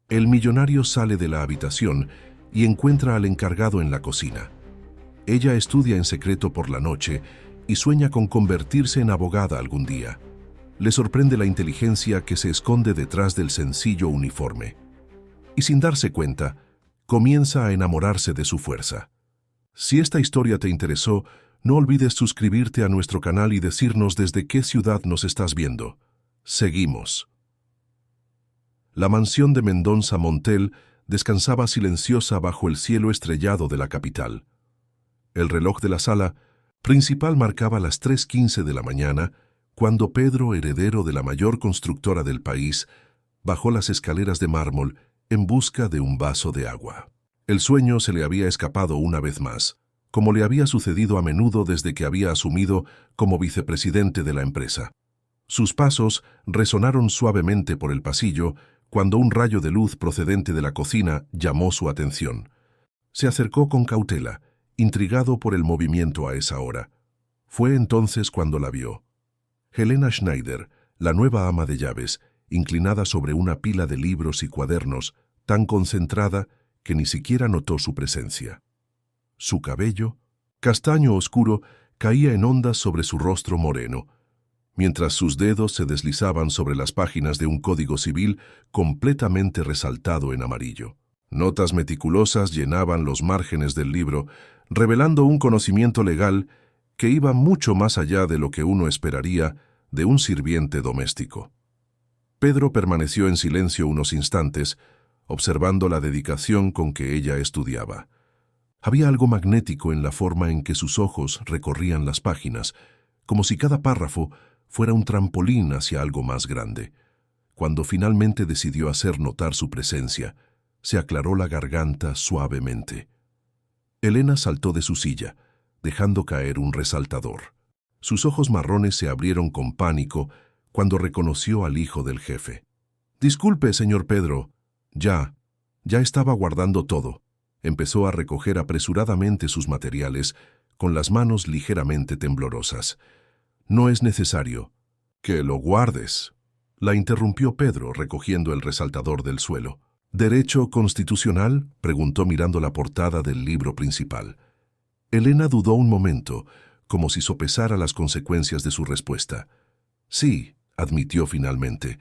El millonario sale de la habitación y encuentra al encargado en la cocina. Ella estudia en secreto por la noche y sueña con convertirse en abogada algún día. Le sorprende la inteligencia que se esconde detrás del sencillo uniforme. Y sin darse cuenta, comienza a enamorarse de su fuerza. Si esta historia te interesó, no olvides suscribirte a nuestro canal y decirnos desde qué ciudad nos estás viendo. Seguimos. La mansión de Mendonça Montel descansaba silenciosa bajo el cielo estrellado de la capital. El reloj de la sala principal marcaba las 3:15 de la mañana cuando Pedro, heredero de la mayor constructora del país, bajó las escaleras de mármol en busca de un vaso de agua. El sueño se le había escapado una vez más, como le había sucedido a menudo desde que había asumido como vicepresidente de la empresa. Sus pasos resonaron suavemente por el pasillo cuando un rayo de luz procedente de la cocina llamó su atención. Se acercó con cautela, intrigado por el movimiento a esa hora. Fue entonces cuando la vio. Helena Schneider, la nueva ama de llaves, inclinada sobre una pila de libros y cuadernos, tan concentrada que ni siquiera notó su presencia. Su cabello, castaño oscuro, caía en ondas sobre su rostro moreno, mientras sus dedos se deslizaban sobre las páginas de un código civil completamente resaltado en amarillo. Notas meticulosas llenaban los márgenes del libro, revelando un conocimiento legal que iba mucho más allá de lo que uno esperaría de un sirviente doméstico. Pedro permaneció en silencio unos instantes, observando la dedicación con que ella estudiaba. Había algo magnético en la forma en que sus ojos recorrían las páginas, como si cada párrafo fuera un trampolín hacia algo más grande. Cuando finalmente decidió hacer notar su presencia, se aclaró la garganta suavemente. Helena saltó de su silla, dejando caer un resaltador. Sus ojos marrones se abrieron con pánico cuando reconoció al hijo del jefe. «Disculpe, señor Pedro. Ya estaba guardando todo». Empezó a recoger apresuradamente sus materiales, con las manos ligeramente temblorosas. «No es necesario». «Que lo guardes», la interrumpió Pedro, recogiendo el resaltador del suelo. «¿Derecho constitucional?», preguntó mirando la portada del libro principal. Helena dudó un momento, como si sopesara las consecuencias de su respuesta. «Sí», admitió finalmente.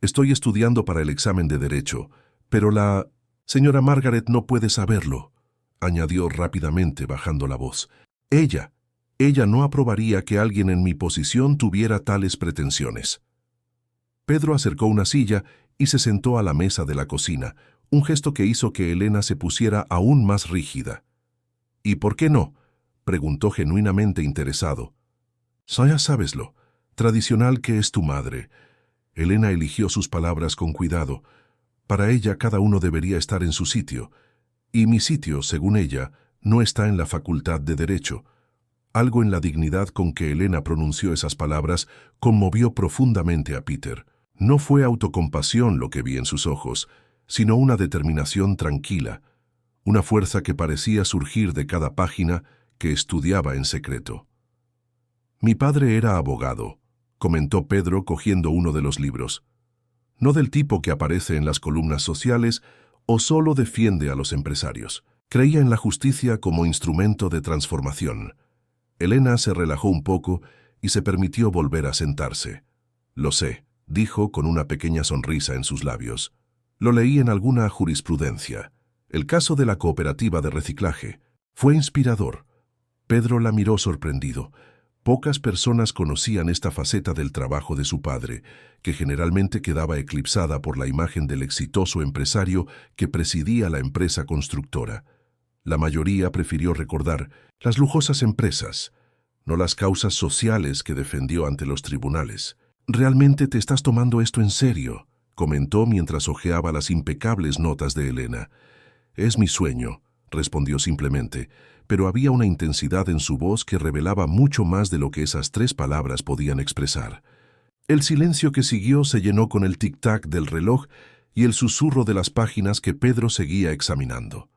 «Estoy estudiando para el examen de Derecho, pero la señora Margaret no puede saberlo», añadió rápidamente, bajando la voz. Ella no aprobaría que alguien en mi posición tuviera tales pretensiones». Pedro acercó una silla y se sentó a la mesa de la cocina, un gesto que hizo que Helena se pusiera aún más rígida. «¿Y por qué no?», preguntó genuinamente interesado. «Ya sabeslo, tradicional que es tu madre». Helena eligió sus palabras con cuidado. Para ella cada uno debería estar en su sitio, y mi sitio, según ella, no está en la facultad de Derecho. Algo en la dignidad con que Helena pronunció esas palabras conmovió profundamente a Peter. No fue autocompasión lo que vi en sus ojos, sino una determinación tranquila, una fuerza que parecía surgir de cada página que estudiaba en secreto. «Mi padre era abogado», comentó Pedro cogiendo uno de los libros. «No del tipo que aparece en las columnas sociales o solo defiende a los empresarios. Creía en la justicia como instrumento de transformación». Helena se relajó un poco y se permitió volver a sentarse. «Lo sé», dijo con una pequeña sonrisa en sus labios. «Lo leí en alguna jurisprudencia. El caso de la cooperativa de reciclaje. Fue inspirador». Pedro la miró sorprendido. Pocas personas conocían esta faceta del trabajo de su padre, que generalmente quedaba eclipsada por la imagen del exitoso empresario que presidía la empresa constructora. La mayoría prefirió recordar las lujosas empresas, no las causas sociales que defendió ante los tribunales. «¿Realmente te estás tomando esto en serio?», comentó mientras hojeaba las impecables notas de Helena. «Es mi sueño», respondió simplemente, pero había una intensidad en su voz que revelaba mucho más de lo que esas 3 palabras podían expresar. El silencio que siguió se llenó con el tic-tac del reloj y el susurro de las páginas que Pedro seguía examinando.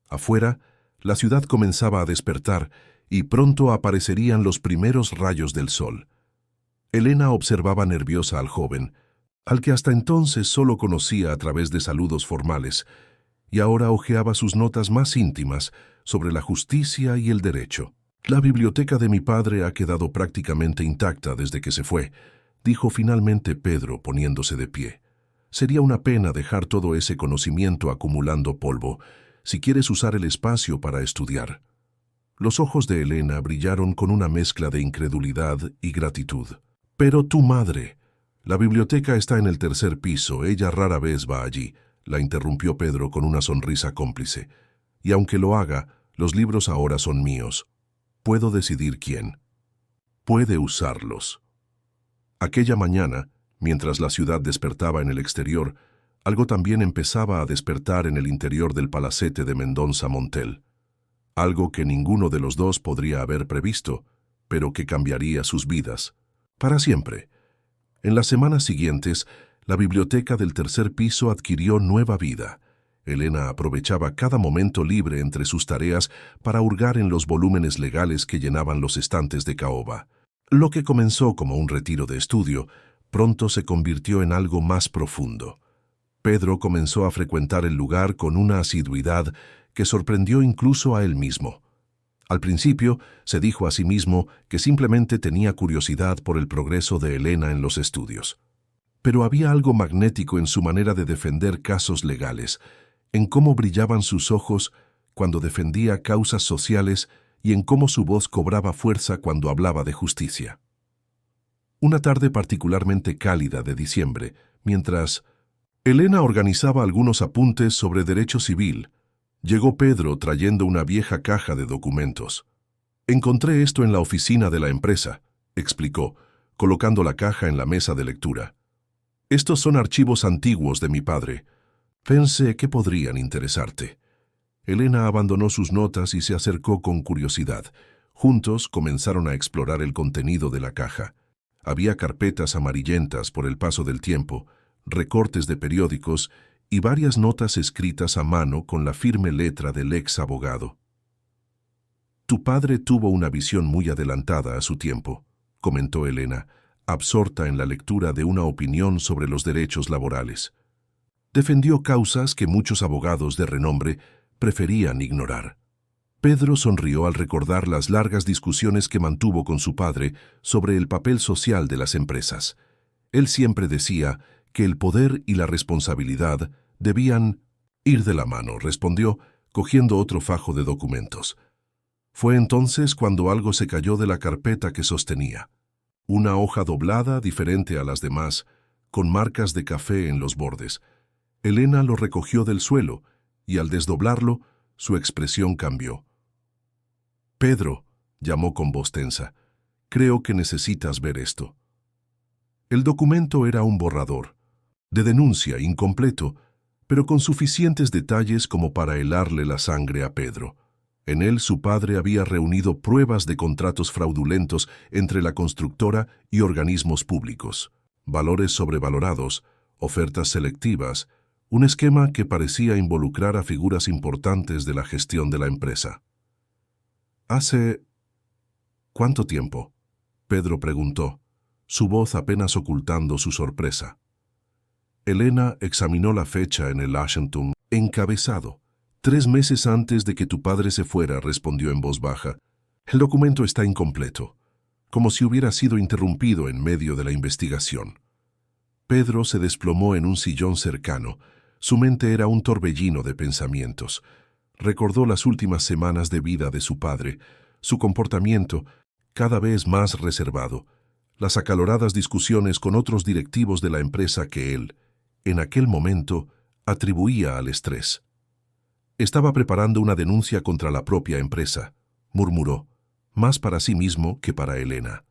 Afuera, la ciudad comenzaba a despertar y pronto aparecerían los primeros rayos del sol. Helena observaba nerviosa al joven. al que hasta entonces solo conocía a través de saludos formales, y ahora hojeaba sus notas más íntimas sobre la justicia y el derecho. «La biblioteca de mi padre ha quedado prácticamente intacta desde que se fue», dijo finalmente Pedro poniéndose de pie. «Sería una pena dejar todo ese conocimiento acumulando polvo, si quieres usar el espacio para estudiar». Los ojos de Elena brillaron con una mezcla de incredulidad y gratitud. «Pero tu madre. La biblioteca está en el tercer piso, ella rara vez va allí», la interrumpió Pedro con una sonrisa cómplice. «Y aunque lo haga, los libros ahora son míos. Puedo decidir quién puede usarlos». Aquella mañana, mientras la ciudad despertaba en el exterior, algo también empezaba a despertar en el interior del palacete de Mendonça Montel. Algo que ninguno de los dos podría haber previsto, pero que cambiaría sus vidas, para siempre. En las semanas siguientes, la biblioteca del tercer piso adquirió nueva vida. Elena aprovechaba cada momento libre entre sus tareas para hurgar en los volúmenes legales que llenaban los estantes de caoba. Lo que comenzó como un retiro de estudio, pronto se convirtió en algo más profundo. Pedro comenzó a frecuentar el lugar con una asiduidad que sorprendió incluso a él mismo. Al principio, se dijo a sí mismo que simplemente tenía curiosidad por el progreso de Elena en los estudios. Pero había algo magnético en su manera de defender casos legales, en cómo brillaban sus ojos cuando defendía causas sociales y en cómo su voz cobraba fuerza cuando hablaba de justicia. Una tarde particularmente cálida de diciembre, mientras Elena organizaba algunos apuntes sobre derecho civil, llegó Pedro trayendo una vieja caja de documentos. «Encontré esto en la oficina de la empresa», explicó, colocando la caja en la mesa de lectura. «Estos son archivos antiguos de mi padre. Pensé que podrían interesarte». Elena abandonó sus notas y se acercó con curiosidad. Juntos comenzaron a explorar el contenido de la caja. Había carpetas amarillentas por el paso del tiempo, recortes de periódicos y varias notas escritas a mano con la firme letra del ex abogado. «Tu padre tuvo una visión muy adelantada a su tiempo», comentó Elena, absorta en la lectura de una opinión sobre los derechos laborales. Defendió causas que muchos abogados de renombre preferían ignorar. Pedro sonrió al recordar las largas discusiones que mantuvo con su padre sobre el papel social de las empresas. Él siempre decía que el poder y la responsabilidad debían ir de la mano, respondió, cogiendo otro fajo de documentos. Fue entonces cuando algo se cayó de la carpeta que sostenía. Una hoja doblada, diferente a las demás, con marcas de café en los bordes. Elena lo recogió del suelo, y al desdoblarlo, su expresión cambió. «Pedro», llamó con voz tensa, «creo que necesitas ver esto». El documento era un borrador, de denuncia, incompleto, pero con suficientes detalles como para helarle la sangre a Pedro. En él su padre había reunido pruebas de contratos fraudulentos entre la constructora y organismos públicos, valores sobrevalorados, ofertas selectivas, un esquema que parecía involucrar a figuras importantes de la gestión de la empresa. «¿Hace cuánto tiempo?», Pedro preguntó, su voz apenas ocultando su sorpresa. Elena examinó la fecha en el Washington encabezado. «3 meses antes de que tu padre se fuera», respondió en voz baja. «El documento está incompleto, como si hubiera sido interrumpido en medio de la investigación». Pedro se desplomó en un sillón cercano. Su mente era un torbellino de pensamientos. Recordó las últimas semanas de vida de su padre, su comportamiento cada vez más reservado, las acaloradas discusiones con otros directivos de la empresa que él, en aquel momento, atribuía al estrés. «Estaba preparando una denuncia contra la propia empresa», murmuró, más para sí mismo que para Elena.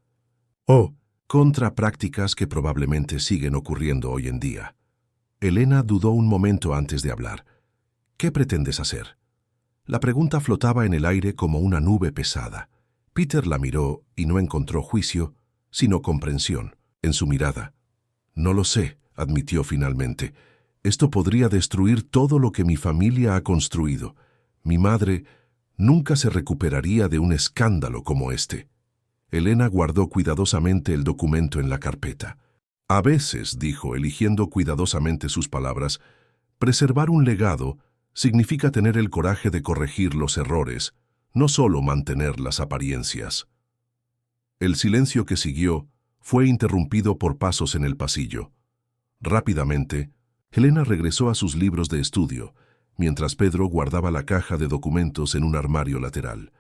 «Oh, contra prácticas que probablemente siguen ocurriendo hoy en día». Elena dudó un momento antes de hablar. «¿Qué pretendes hacer?». La pregunta flotaba en el aire como una nube pesada. Peter la miró y no encontró juicio, sino comprensión en su mirada. «No lo sé», admitió finalmente. «Esto podría destruir todo lo que mi familia ha construido. Mi madre nunca se recuperaría de un escándalo como este». Elena guardó cuidadosamente el documento en la carpeta. A veces, dijo, eligiendo cuidadosamente sus palabras, preservar un legado significa tener el coraje de corregir los errores, no solo mantener las apariencias. El silencio que siguió fue interrumpido por pasos en el pasillo. Rápidamente, Helena regresó a sus libros de estudio, mientras Pedro guardaba la caja de documentos en un armario lateral.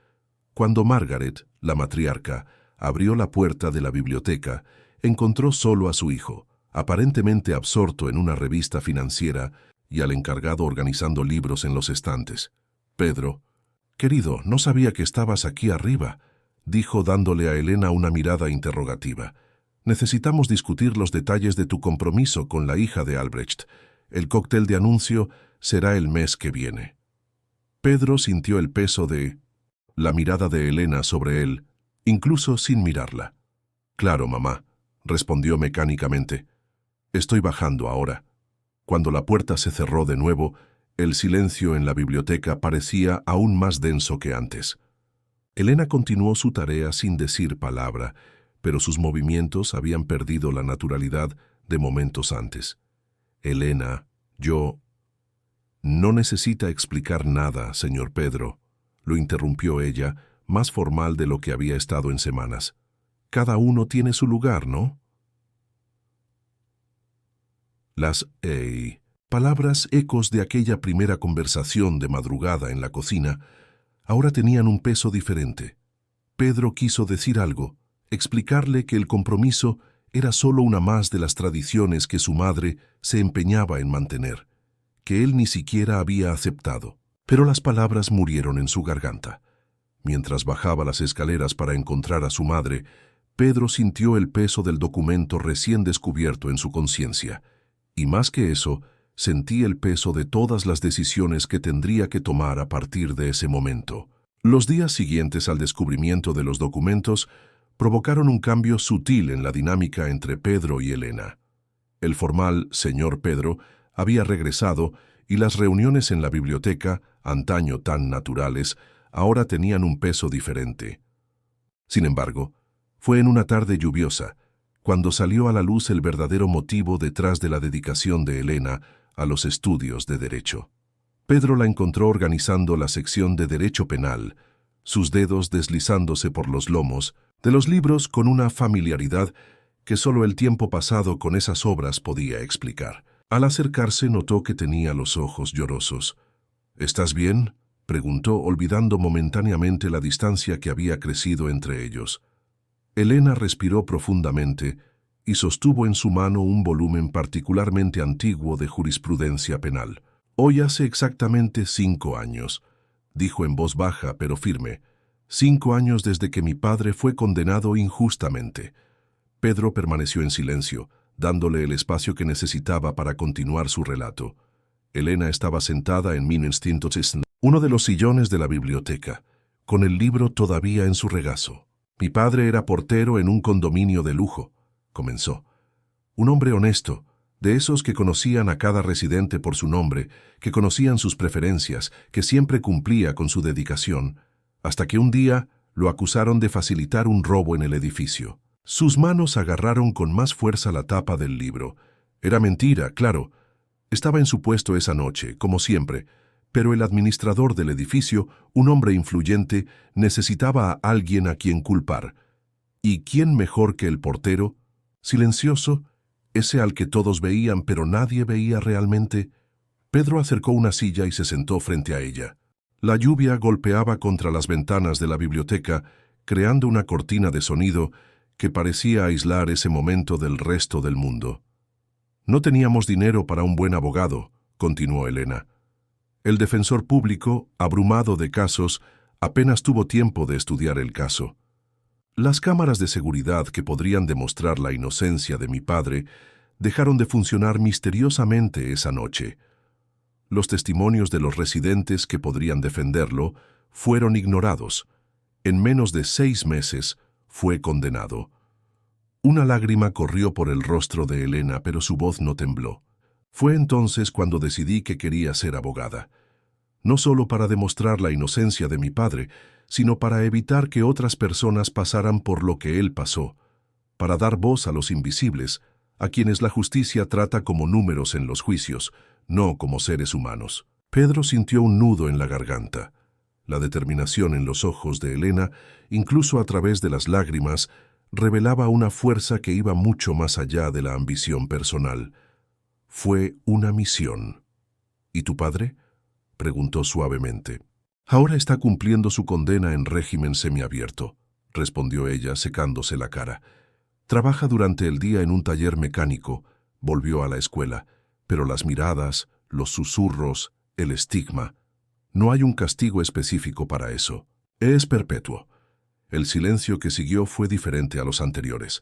Cuando Margaret, la matriarca, abrió la puerta de la biblioteca, encontró solo a su hijo, aparentemente absorto en una revista financiera y al encargado organizando libros en los estantes. Pedro, querido, no sabía que estabas aquí arriba, dijo dándole a Helena una mirada interrogativa. Necesitamos discutir los detalles de tu compromiso con la hija de Albrecht. El cóctel de anuncio será el mes que viene. Pedro sintió el peso de la mirada de Helena sobre él, incluso sin mirarla. Claro, mamá, respondió mecánicamente. Estoy bajando ahora. Cuando la puerta se cerró de nuevo, el silencio en la biblioteca parecía aún más denso que antes. Helena continuó su tarea sin decir palabra, pero sus movimientos habían perdido la naturalidad de momentos antes. Helena, yo... No necesita explicar nada, señor Pedro, lo interrumpió ella, más formal de lo que había estado en semanas. Cada uno tiene su lugar, ¿no? Las palabras ecos de aquella primera conversación de madrugada en la cocina ahora tenían un peso diferente. Pedro quiso decir algo, explicarle que el compromiso era solo una más de las tradiciones que su madre se empeñaba en mantener, que él ni siquiera había aceptado. Pero las palabras murieron en su garganta. Mientras bajaba las escaleras para encontrar a su madre, Pedro sintió el peso del documento recién descubierto en su conciencia, y más que eso, sentía el peso de todas las decisiones que tendría que tomar a partir de ese momento. Los días siguientes al descubrimiento de los documentos provocaron un cambio sutil en la dinámica entre Pedro y Helena. El formal señor Pedro había regresado y las reuniones en la biblioteca, antaño tan naturales, ahora tenían un peso diferente. Sin embargo, fue en una tarde lluviosa, cuando salió a la luz el verdadero motivo detrás de la dedicación de Helena a los estudios de Derecho. Pedro la encontró organizando la sección de Derecho Penal, sus dedos deslizándose por los lomos de los libros con una familiaridad que solo el tiempo pasado con esas obras podía explicar. Al acercarse notó que tenía los ojos llorosos. «¿Estás bien?», preguntó, olvidando momentáneamente la distancia que había crecido entre ellos. Helena respiró profundamente y sostuvo en su mano un volumen particularmente antiguo de jurisprudencia penal. «Hoy hace exactamente 5 años», dijo en voz baja pero firme. «5 años desde que mi padre fue condenado injustamente». Pedro permaneció en silencio, dándole el espacio que necesitaba para continuar su relato. Helena estaba sentada en uno de los sillones de la biblioteca, con el libro todavía en su regazo. «Mi padre era portero en un condominio de lujo», comenzó. «Un hombre honesto, de esos que conocían a cada residente por su nombre, que conocían sus preferencias, que siempre cumplía con su dedicación, hasta que un día lo acusaron de facilitar un robo en el edificio». Sus manos agarraron con más fuerza la tapa del libro. Era mentira, claro. Estaba en su puesto esa noche, como siempre, pero el administrador del edificio, un hombre influyente, necesitaba a alguien a quien culpar. ¿Y quién mejor que el portero? Silencioso, ese al que todos veían pero nadie veía realmente. Pedro acercó una silla y se sentó frente a ella. La lluvia golpeaba contra las ventanas de la biblioteca, creando una cortina de sonido que parecía aislar ese momento del resto del mundo. «No teníamos dinero para un buen abogado», continuó Helena. «El defensor público, abrumado de casos, apenas tuvo tiempo de estudiar el caso. Las cámaras de seguridad que podrían demostrar la inocencia de mi padre dejaron de funcionar misteriosamente esa noche. Los testimonios de los residentes que podrían defenderlo fueron ignorados. En menos de 6 meses, fue condenado». Una lágrima corrió por el rostro de Helena, pero su voz no tembló. «Fue entonces cuando decidí que quería ser abogada. No solo para demostrar la inocencia de mi padre, sino para evitar que otras personas pasaran por lo que él pasó, para dar voz a los invisibles, a quienes la justicia trata como números en los juicios, no como seres humanos. Pedro sintió un nudo en la garganta. La determinación en los ojos de Elena, incluso a través de las lágrimas, revelaba una fuerza que iba mucho más allá de la ambición personal. Fue una misión. ¿Y tu padre?, preguntó suavemente. Ahora está cumpliendo su condena en régimen semiabierto, respondió ella, secándose la cara. Trabaja durante el día en un taller mecánico, volvió a la escuela, pero las miradas, los susurros, el estigma, no hay un castigo específico para eso. Es perpetuo. El silencio que siguió fue diferente a los anteriores.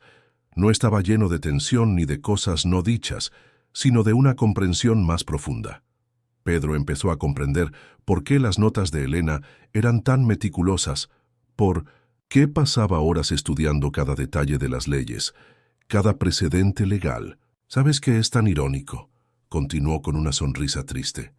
No estaba lleno de tensión ni de cosas no dichas, sino de una comprensión más profunda. Pedro empezó a comprender por qué las notas de Elena eran tan meticulosas, por qué pasaba horas estudiando cada detalle de las leyes, cada precedente legal. ¿Sabes qué es tan irónico?, continuó con una sonrisa triste.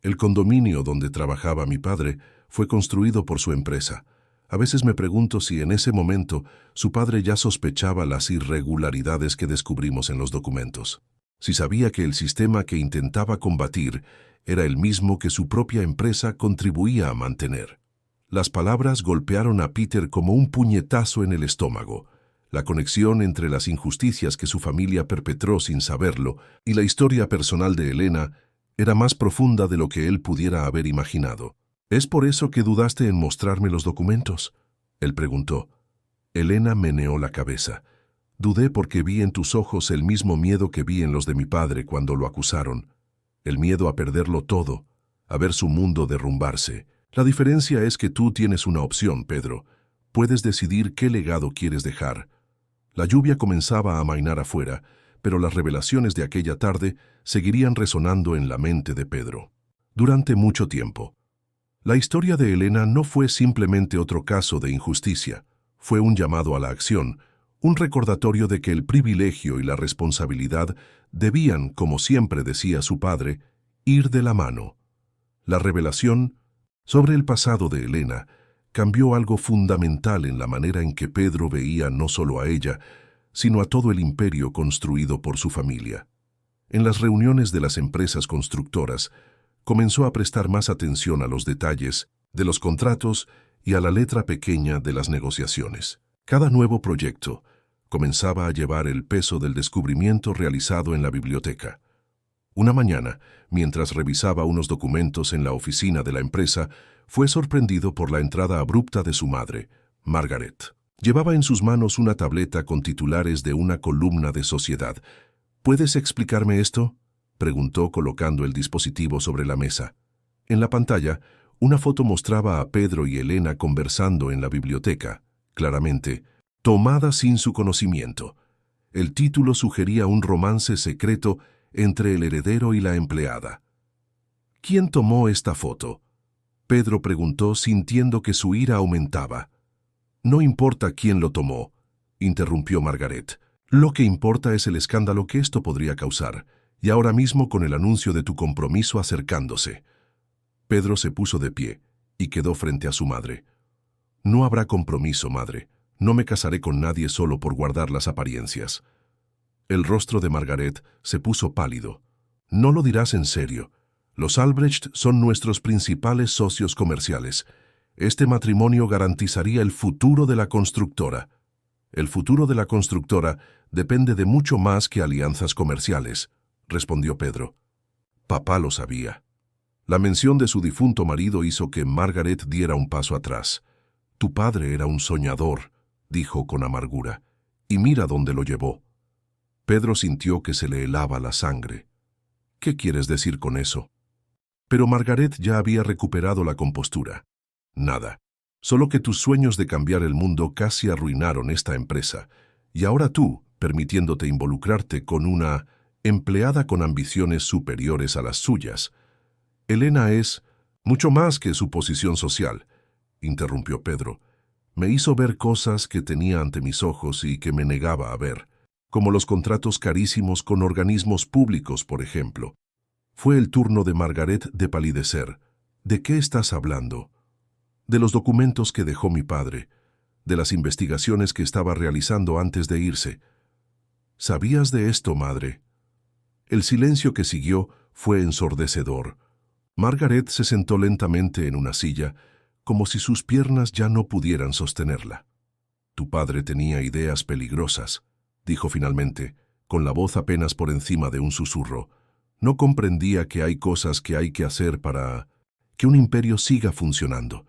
El condominio donde trabajaba mi padre fue construido por su empresa. A veces me pregunto si en ese momento su padre ya sospechaba las irregularidades que descubrimos en los documentos. Si sabía que el sistema que intentaba combatir era el mismo que su propia empresa contribuía a mantener. Las palabras golpearon a Peter como un puñetazo en el estómago. La conexión entre las injusticias que su familia perpetró sin saberlo y la historia personal de Elena era más profunda de lo que él pudiera haber imaginado. ¿Es por eso que dudaste en mostrarme los documentos?, él preguntó. Elena meneó la cabeza. Dudé porque vi en tus ojos el mismo miedo que vi en los de mi padre cuando lo acusaron. El miedo a perderlo todo, a ver su mundo derrumbarse. La diferencia es que tú tienes una opción, Pedro. Puedes decidir qué legado quieres dejar. La lluvia comenzaba a amainar afuera, pero las revelaciones de aquella tarde seguirían resonando en la mente de Pedro. Durante mucho tiempo. La historia de Elena no fue simplemente otro caso de injusticia. Fue un llamado a la acción, un recordatorio de que el privilegio y la responsabilidad debían, como siempre decía su padre, ir de la mano. La revelación sobre el pasado de Elena cambió algo fundamental en la manera en que Pedro veía no solo a ella, sino a todo el imperio construido por su familia. En las reuniones de las empresas constructoras, comenzó a prestar más atención a los detalles de los contratos y a la letra pequeña de las negociaciones. Cada nuevo proyecto comenzaba a llevar el peso del descubrimiento realizado en la biblioteca. Una mañana, mientras revisaba unos documentos en la oficina de la empresa, fue sorprendido por la entrada abrupta de su madre, Margaret. Llevaba en sus manos una tableta con titulares de una columna de Sociedad. ¿Puedes explicarme esto?, preguntó colocando el dispositivo sobre la mesa. En la pantalla, una foto mostraba a Pedro y Elena conversando en la biblioteca, claramente, tomada sin su conocimiento. El título sugería un romance secreto entre el heredero y la empleada. ¿Quién tomó esta foto?, Pedro preguntó, sintiendo que su ira aumentaba. No importa quién lo tomó, interrumpió Margaret. Lo que importa es el escándalo que esto podría causar, y ahora mismo con el anuncio de tu compromiso acercándose. Pedro se puso de pie y quedó frente a su madre. No habrá compromiso, madre. No me casaré con nadie solo por guardar las apariencias. El rostro de Margaret se puso pálido. No lo dirás en serio. Los Albrecht son nuestros principales socios comerciales. Este matrimonio garantizaría el futuro de la constructora. El futuro de la constructora depende de mucho más que alianzas comerciales, respondió Pedro. Papá lo sabía. La mención de su difunto marido hizo que Margaret diera un paso atrás. Tu padre era un soñador, dijo con amargura, y mira dónde lo llevó. Pedro sintió que se le helaba la sangre. ¿Qué quieres decir con eso? Pero Margaret ya había recuperado la compostura. Nada. Solo que tus sueños de cambiar el mundo casi arruinaron esta empresa, y ahora tú, permitiéndote involucrarte con una empleada con ambiciones superiores a las suyas. Elena es mucho más que su posición social, interrumpió Pedro. Me hizo ver cosas que tenía ante mis ojos y que me negaba a ver, como los contratos carísimos con organismos públicos, por ejemplo. Fue el turno de Margaret de palidecer. ¿De qué estás hablando? De los documentos que dejó mi padre, de las investigaciones que estaba realizando antes de irse. ¿Sabías de esto, madre? El silencio que siguió fue ensordecedor. Margaret se sentó lentamente en una silla, como si sus piernas ya no pudieran sostenerla. Tu padre tenía ideas peligrosas, dijo finalmente, con la voz apenas por encima de un susurro. No comprendía que hay cosas que hay que hacer para que un imperio siga funcionando.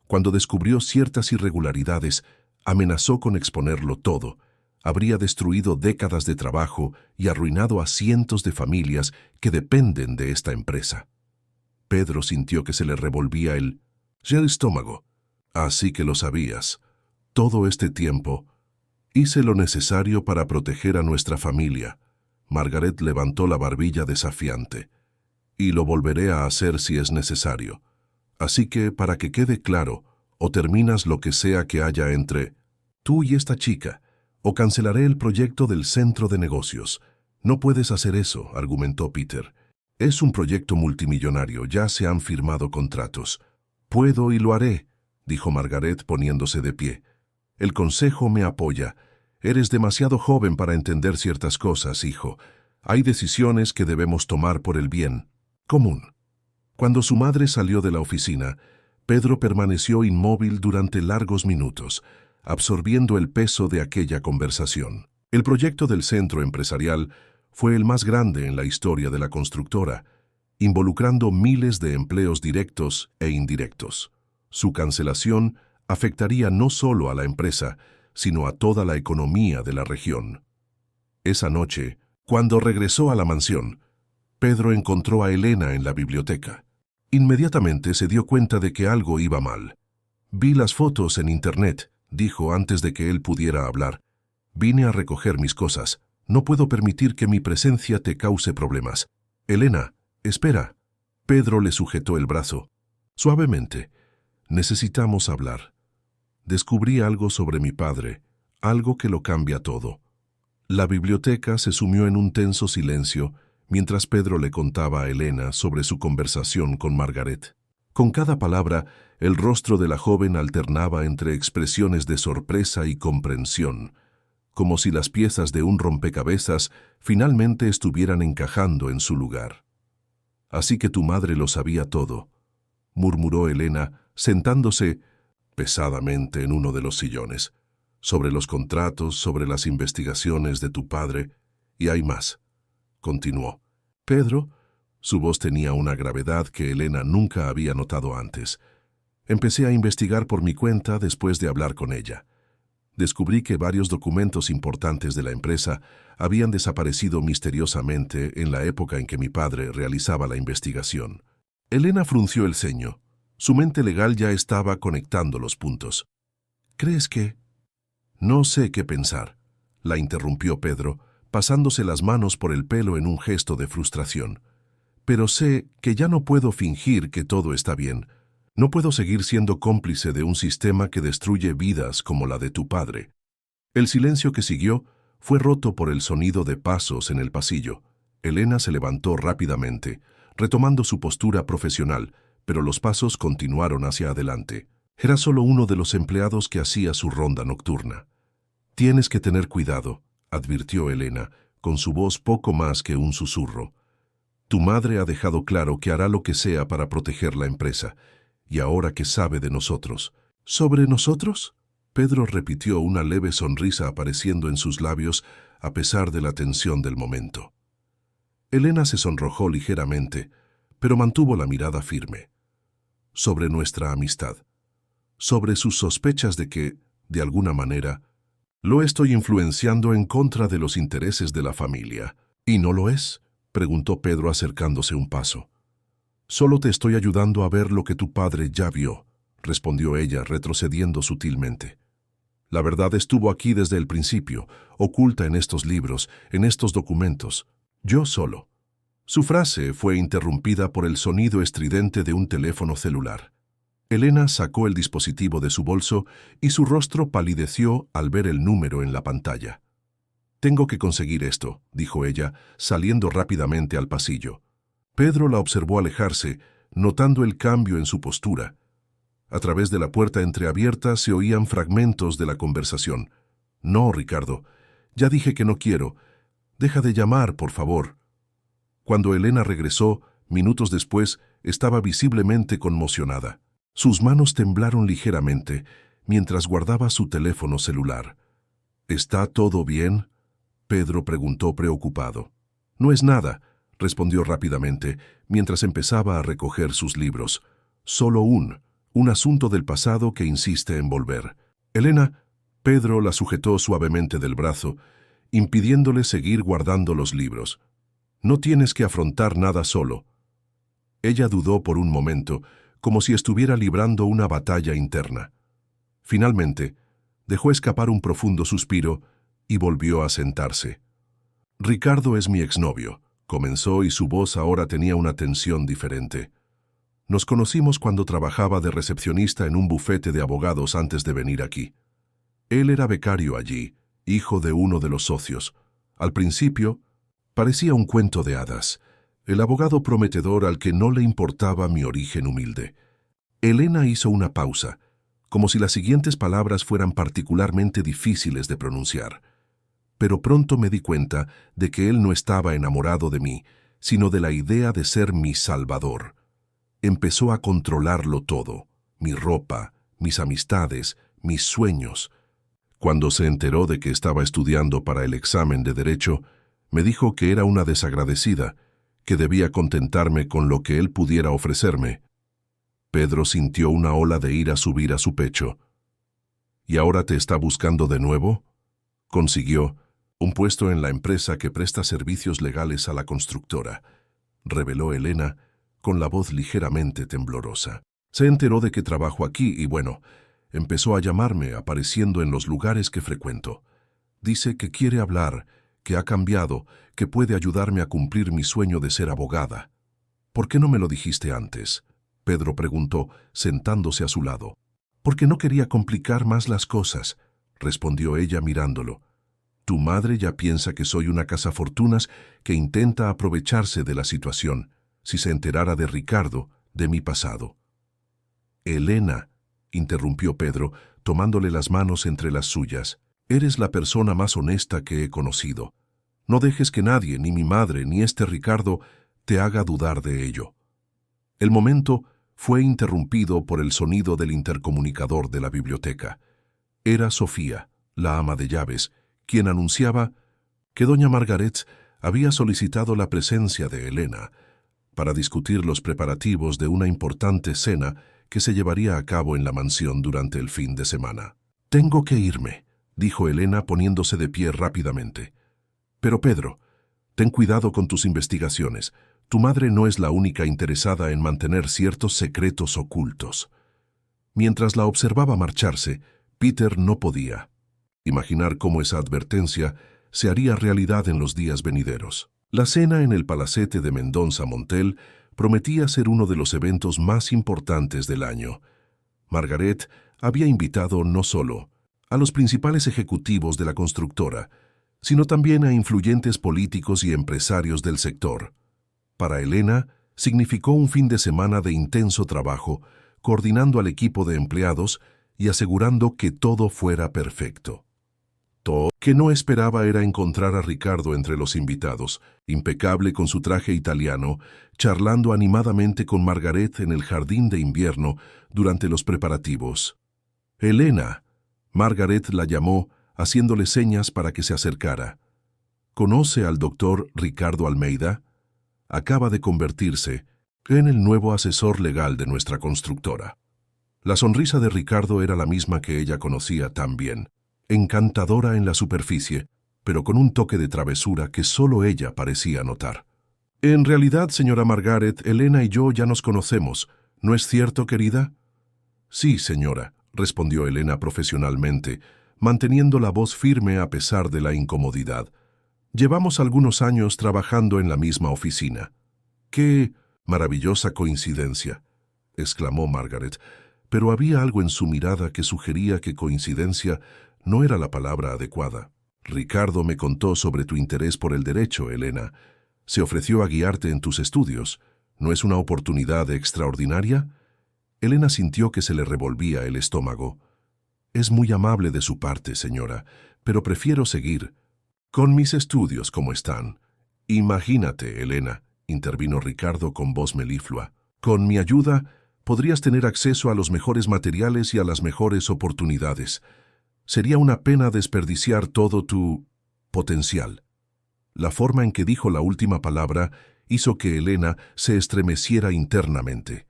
Cuando descubrió ciertas irregularidades, amenazó con exponerlo todo. Habría destruido décadas de trabajo y arruinado a cientos de familias que dependen de esta empresa. Pedro sintió que se le revolvía el estómago. Así que lo sabías. Todo este tiempo, hice lo necesario para proteger a nuestra familia. Margaret levantó la barbilla desafiante. Y lo volveré a hacer si es necesario. Así que, para que quede claro, o terminas lo que sea que haya entre tú y esta chica, o cancelaré el proyecto del centro de negocios. No puedes hacer eso, argumentó Peter. Es un proyecto multimillonario, ya se han firmado contratos. Puedo y lo haré, dijo Margaret poniéndose de pie. El consejo me apoya. Eres demasiado joven para entender ciertas cosas, hijo. Hay decisiones que debemos tomar por el bien común. Cuando su madre salió de la oficina, Pedro permaneció inmóvil durante largos minutos, absorbiendo el peso de aquella conversación. El proyecto del centro empresarial fue el más grande en la historia de la constructora, involucrando miles de empleos directos e indirectos. Su cancelación afectaría no solo a la empresa, sino a toda la economía de la región. Esa noche, cuando regresó a la mansión, Pedro encontró a Elena en la biblioteca. Inmediatamente se dio cuenta de que algo iba mal. Vi las fotos en internet, dijo antes de que él pudiera hablar. Vine a recoger mis cosas. No puedo permitir que mi presencia te cause problemas. Elena, espera. Pedro le sujetó el brazo. Suavemente. Necesitamos hablar. Descubrí algo sobre mi padre, algo que lo cambia todo. La biblioteca se sumió en un tenso silencio mientras Pedro le contaba a Elena sobre su conversación con Margaret. Con cada palabra, el rostro de la joven alternaba entre expresiones de sorpresa y comprensión, como si las piezas de un rompecabezas finalmente estuvieran encajando en su lugar. «Así que tu madre lo sabía todo», murmuró Elena, sentándose pesadamente en uno de los sillones. «Sobre los contratos, sobre las investigaciones de tu padre, y hay más», continuó. «Pedro», su voz tenía una gravedad que Elena nunca había notado antes. «Empecé a investigar por mi cuenta después de hablar con ella. Descubrí que varios documentos importantes de la empresa habían desaparecido misteriosamente en la época en que mi padre realizaba la investigación». Elena frunció el ceño. Su mente legal ya estaba conectando los puntos. «¿Crees que...?» «No sé qué pensar», la interrumpió Pedro, pasándose las manos por el pelo en un gesto de frustración. «Pero sé que ya no puedo fingir que todo está bien. No puedo seguir siendo cómplice de un sistema que destruye vidas como la de tu padre». El silencio que siguió fue roto por el sonido de pasos en el pasillo. Elena se levantó rápidamente, retomando su postura profesional, pero los pasos continuaron hacia adelante. Era solo uno de los empleados que hacía su ronda nocturna. «Tienes que tener cuidado», advirtió Elena, con su voz poco más que un susurro. «Tu madre ha dejado claro que hará lo que sea para proteger la empresa, y ahora que sabe de nosotros». «¿Sobre nosotros?», Pedro repitió, una leve sonrisa apareciendo en sus labios a pesar de la tensión del momento. Elena se sonrojó ligeramente, pero mantuvo la mirada firme. «Sobre nuestra amistad. Sobre sus sospechas de que, de alguna manera, lo estoy influenciando en contra de los intereses de la familia». «¿Y no lo es?», preguntó Pedro acercándose un paso. «Solo te estoy ayudando a ver lo que tu padre ya vio», respondió ella, retrocediendo sutilmente. «La verdad estuvo aquí desde el principio, oculta en estos libros, en estos documentos. Yo solo». Su frase fue interrumpida por el sonido estridente de un teléfono celular. Elena sacó el dispositivo de su bolso y su rostro palideció al ver el número en la pantalla. «Tengo que conseguir esto», dijo ella, saliendo rápidamente al pasillo. Pedro la observó alejarse, notando el cambio en su postura. A través de la puerta entreabierta se oían fragmentos de la conversación. «No, Ricardo, ya dije que no quiero. Deja de llamar, por favor. Cuando Elena regresó, minutos después, estaba visiblemente conmocionada. Sus manos temblaron ligeramente mientras guardaba su teléfono celular. ¿Está todo bien?, Pedro preguntó preocupado. No es nada, respondió rápidamente, mientras empezaba a recoger sus libros. Solo un asunto del pasado que insiste en volver. Elena, Pedro la sujetó suavemente del brazo, impidiéndole seguir guardando los libros. No tienes que afrontar nada solo. Ella dudó por un momento, como si estuviera librando una batalla interna. Finalmente, dejó escapar un profundo suspiro y volvió a sentarse. Ricardo es mi exnovio, comenzó, y su voz ahora tenía una tensión diferente. Nos conocimos cuando trabajaba de recepcionista en un bufete de abogados antes de venir aquí. Él era becario allí, hijo de uno de los socios. Al principio, parecía un cuento de hadas, el abogado prometedor al que no le importaba mi origen humilde. Elena hizo una pausa, como si las siguientes palabras fueran particularmente difíciles de pronunciar. Pero pronto me di cuenta de que él no estaba enamorado de mí, sino de la idea de ser mi salvador. Empezó a controlarlo todo, mi ropa, mis amistades, mis sueños. Cuando se enteró de que estaba estudiando para el examen de Derecho, me dijo que era una desagradecida, que debía contentarme con lo que él pudiera ofrecerme. Pedro sintió una ola de ira subir a su pecho. ¿Y ahora te está buscando de nuevo? Consiguió un puesto en la empresa que presta servicios legales a la constructora, reveló Elena, con la voz ligeramente temblorosa. Se enteró de que trabajo aquí y bueno, empezó a llamarme apareciendo en los lugares que frecuento. Dice que quiere hablar, que ha cambiado, que puede ayudarme a cumplir mi sueño de ser abogada. ¿Por qué no me lo dijiste antes?, Pedro preguntó, sentándose a su lado. Porque no quería complicar más las cosas, respondió ella mirándolo. Tu madre ya piensa que soy una cazafortunas que intenta aprovecharse de la situación, si se enterara de Ricardo, de mi pasado. Elena, interrumpió Pedro, tomándole las manos entre las suyas, eres la persona más honesta que he conocido. No dejes que nadie, ni mi madre, ni este Ricardo, te haga dudar de ello. El momento fue interrumpido por el sonido del intercomunicador de la biblioteca. Era Sofía, la ama de llaves, quien anunciaba que doña Margaret había solicitado la presencia de Elena para discutir los preparativos de una importante cena que se llevaría a cabo en la mansión durante el fin de semana. «Tengo que irme», dijo Elena poniéndose de pie rápidamente. «Pero Pedro, ten cuidado con tus investigaciones. Tu madre no es la única interesada en mantener ciertos secretos ocultos». Mientras la observaba marcharse, Peter no podía imaginar cómo esa advertencia se haría realidad en los días venideros. La cena en el palacete de Mendonça Montel prometía ser uno de los eventos más importantes del año. Margaret había invitado no solo a los principales ejecutivos de la constructora, sino también a influyentes políticos y empresarios del sector. Para Elena, significó un fin de semana de intenso trabajo, coordinando al equipo de empleados y asegurando que todo fuera perfecto. Todo que no esperaba era encontrar a Ricardo entre los invitados, impecable con su traje italiano, charlando animadamente con Margaret en el jardín de invierno durante los preparativos. «Elena», Margaret la llamó, haciéndole señas para que se acercara. «¿Conoce al doctor Ricardo Almeida? Acaba de convertirse en el nuevo asesor legal de nuestra constructora». La sonrisa de Ricardo era la misma que ella conocía tan bien, encantadora en la superficie, pero con un toque de travesura que solo ella parecía notar. «En realidad, señora Margaret, Elena y yo ya nos conocemos, ¿no es cierto, querida?» «Sí, señora», respondió Elena profesionalmente, manteniendo la voz firme a pesar de la incomodidad. «Llevamos algunos años trabajando en la misma oficina». «¡Qué maravillosa coincidencia!», exclamó Margaret, pero había algo en su mirada que sugería que coincidencia no era la palabra adecuada. «Ricardo me contó sobre tu interés por el derecho, Elena. Se ofreció a guiarte en tus estudios. ¿No es una oportunidad extraordinaria?» Elena sintió que se le revolvía el estómago. «Es muy amable de su parte, señora, pero prefiero seguir Con mis estudios, ¿cómo están? Imagínate, Elena, intervino Ricardo con voz meliflua. Con mi ayuda, podrías tener acceso a los mejores materiales y a las mejores oportunidades. Sería una pena desperdiciar todo tu potencial. La forma en que dijo la última palabra hizo que Elena se estremeciera internamente.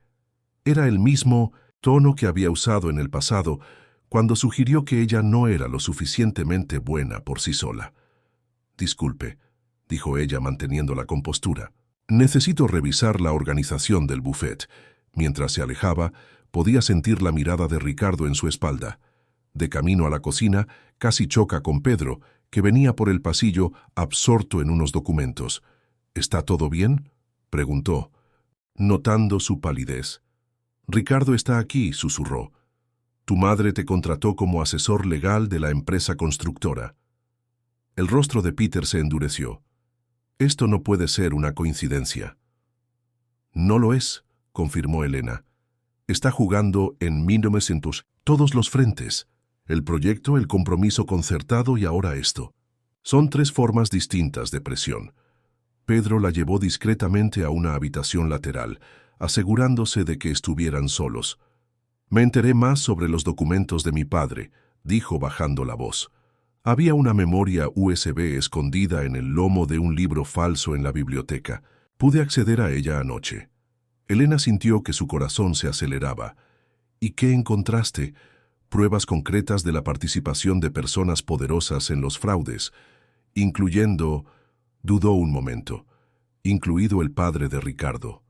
Era el mismo tono que había usado en el pasado, cuando sugirió que ella no era lo suficientemente buena por sí sola. Disculpe, dijo ella manteniendo la compostura. Necesito revisar la organización del buffet. Mientras se alejaba, podía sentir la mirada de Ricardo en su espalda. De camino a la cocina, casi choca con Pedro, que venía por el pasillo absorto en unos documentos. ¿Está todo bien?, preguntó, notando su palidez. Ricardo está aquí, susurró. Tu madre te contrató como asesor legal de la empresa constructora. El rostro de Peter se endureció. Esto no puede ser una coincidencia. No lo es, confirmó Elena. Está jugando en 1900 todos los frentes. El proyecto, el compromiso concertado y ahora esto. Son 3 formas distintas de presión. Pedro la llevó discretamente a una habitación lateral, asegurándose de que estuvieran solos. Me enteré más sobre los documentos de mi padre, dijo bajando la voz. Había una memoria USB escondida en el lomo de un libro falso en la biblioteca. Pude acceder a ella anoche. Elena sintió que su corazón se aceleraba. ¿Y qué encontraste? Pruebas concretas de la participación de personas poderosas en los fraudes, incluyendo... Dudó un momento. Incluido el padre de Ricardo.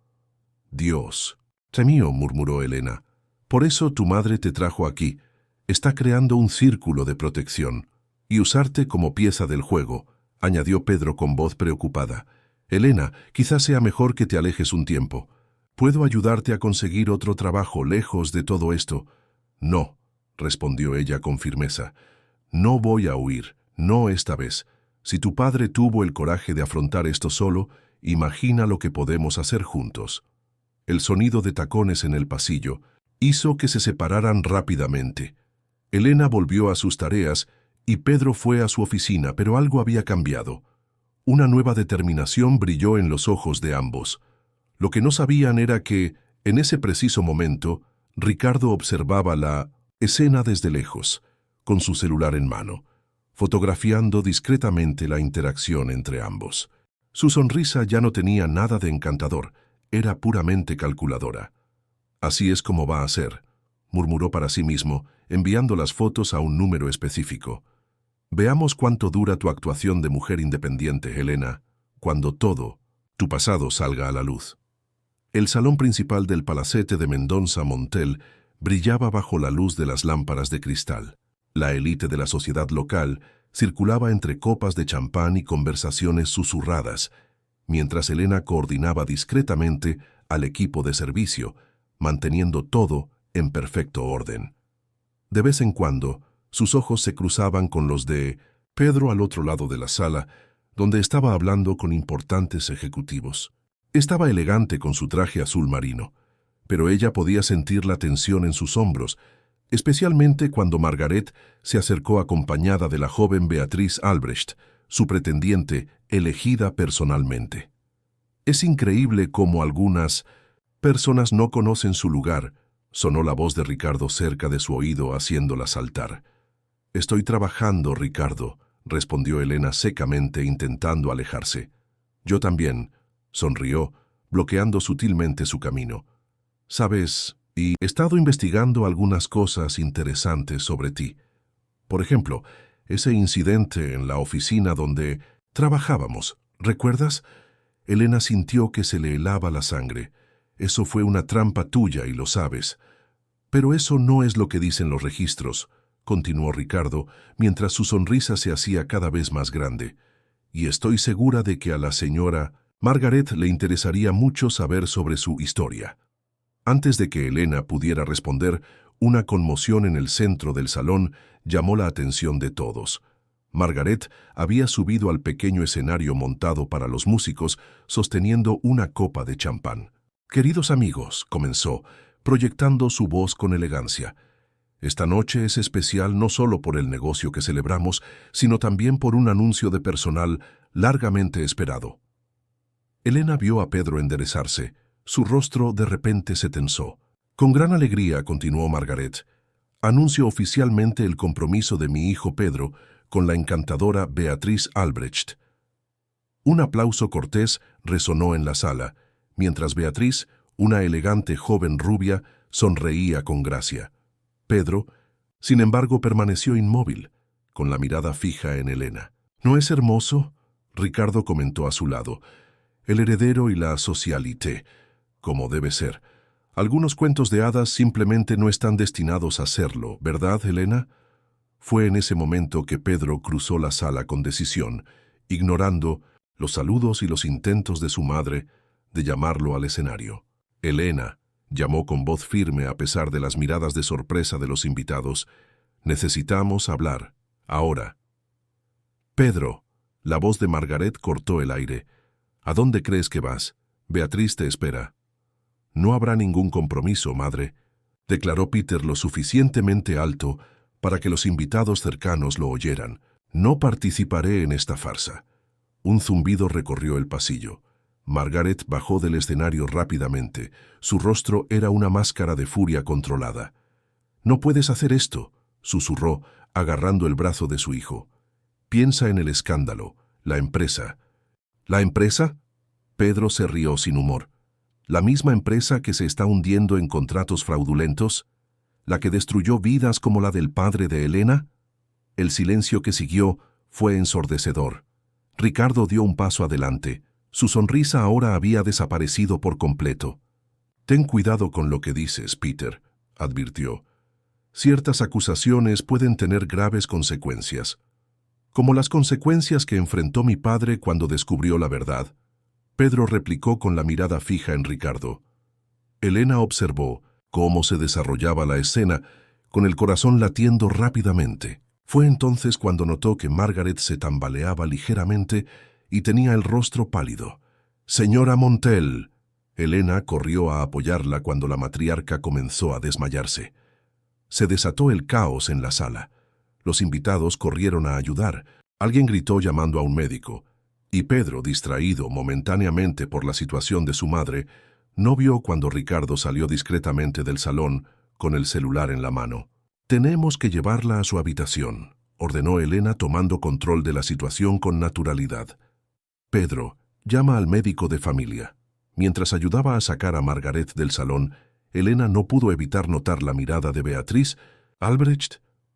Dios. Mío, murmuró Elena. Por eso tu madre te trajo aquí. Está creando un círculo de protección. Y usarte como pieza del juego, añadió Pedro con voz preocupada. Elena, quizás sea mejor que te alejes un tiempo. Puedo ayudarte a conseguir otro trabajo lejos de todo esto. No, respondió ella con firmeza. No voy a huir, no esta vez. Si tu padre tuvo el coraje de afrontar esto solo, imagina lo que podemos hacer juntos. El sonido de tacones en el pasillo hizo que se separaran rápidamente. Elena volvió a sus tareas y Pedro fue a su oficina, pero algo había cambiado. Una nueva determinación brilló en los ojos de ambos. Lo que no sabían era que, en ese preciso momento, Ricardo observaba la escena desde lejos, con su celular en mano, fotografiando discretamente la interacción entre ambos. Su sonrisa ya no tenía nada de encantador, era puramente calculadora. Así es como va a ser, murmuró para sí mismo, enviando las fotos a un número específico. Veamos cuánto dura tu actuación de mujer independiente, Elena, cuando todo, tu pasado, salga a la luz. El salón principal del palacete de Mendonça Montel brillaba bajo la luz de las lámparas de cristal. La élite de la sociedad local circulaba entre copas de champán y conversaciones susurradas, mientras Elena coordinaba discretamente al equipo de servicio, manteniendo todo en perfecto orden. De vez en cuando, sus ojos se cruzaban con los de Pedro al otro lado de la sala, donde estaba hablando con importantes ejecutivos. Estaba elegante con su traje azul marino, pero ella podía sentir la tensión en sus hombros, especialmente cuando Margaret se acercó acompañada de la joven Beatriz Albrecht, su pretendiente, elegida personalmente. Es increíble cómo algunas personas no conocen su lugar, sonó la voz de Ricardo cerca de su oído haciéndola saltar. Estoy trabajando, Ricardo, respondió Elena secamente intentando alejarse. Yo también, sonrió, bloqueando sutilmente su camino. Sabes, y he estado investigando algunas cosas interesantes sobre ti. Por ejemplo, ese incidente en la oficina donde trabajábamos, ¿recuerdas? Elena sintió que se le helaba la sangre. Eso fue una trampa tuya y lo sabes. Pero eso no es lo que dicen los registros, continuó Ricardo, mientras su sonrisa se hacía cada vez más grande. Y estoy segura de que a la señora Margaret le interesaría mucho saber sobre su historia. Antes de que Elena pudiera responder, una conmoción en el centro del salón llamó la atención de todos. Margaret había subido al pequeño escenario montado para los músicos, sosteniendo una copa de champán. «Queridos amigos», comenzó, proyectando su voz con elegancia, Esta noche es especial no solo por el negocio que celebramos, sino también por un anuncio de personal largamente esperado. Elena vio a Pedro enderezarse. Su rostro de repente se tensó. Con gran alegría, continuó Margaret, anuncio oficialmente el compromiso de mi hijo Pedro con la encantadora Beatriz Albrecht. Un aplauso cortés resonó en la sala, mientras Beatriz, una elegante joven rubia, sonreía con gracia. Pedro, sin embargo, permaneció inmóvil, con la mirada fija en Elena. ¿No es hermoso?, Ricardo comentó a su lado. El heredero y la socialité, como debe ser. Algunos cuentos de hadas simplemente no están destinados a serlo, ¿verdad, Elena? Fue en ese momento que Pedro cruzó la sala con decisión, ignorando los saludos y los intentos de su madre de llamarlo al escenario. Elena, llamó con voz firme a pesar de las miradas de sorpresa de los invitados. Necesitamos hablar, ahora. Pedro, la voz de Margaret cortó el aire. ¿A dónde crees que vas? Beatriz te espera. No habrá ningún compromiso, madre, declaró Peter lo suficientemente alto para que los invitados cercanos lo oyeran. No participaré en esta farsa. Un zumbido recorrió el pasillo. Margaret bajó del escenario rápidamente. Su rostro era una máscara de furia controlada. «No puedes hacer esto», susurró, agarrando el brazo de su hijo. «Piensa en el escándalo, la empresa». ¿La empresa? Pedro se rió sin humor. ¿La misma empresa que se está hundiendo en contratos fraudulentos? ¿La que destruyó vidas como la del padre de Elena? El silencio que siguió fue ensordecedor. Ricardo dio un paso adelante. Su sonrisa ahora había desaparecido por completo. «Ten cuidado con lo que dices, Peter», advirtió. «Ciertas acusaciones pueden tener graves consecuencias, como las consecuencias que enfrentó mi padre cuando descubrió la verdad». Pedro replicó con la mirada fija en Ricardo. Elena observó cómo se desarrollaba la escena, con el corazón latiendo rápidamente. Fue entonces cuando notó que Margaret se tambaleaba ligeramente y tenía el rostro pálido. «Señora Montel». Elena corrió a apoyarla cuando la matriarca comenzó a desmayarse. Se desató el caos en la sala. Los invitados corrieron a ayudar. Alguien gritó llamando a un médico. Y Pedro, distraído momentáneamente por la situación de su madre, no vio cuando Ricardo salió discretamente del salón con el celular en la mano. «Tenemos que llevarla a su habitación», ordenó Elena tomando control de la situación con naturalidad. «Pedro, llama al médico de familia». Mientras ayudaba a sacar a Margaret del salón, Elena no pudo evitar notar la mirada de Beatriz. Albrecht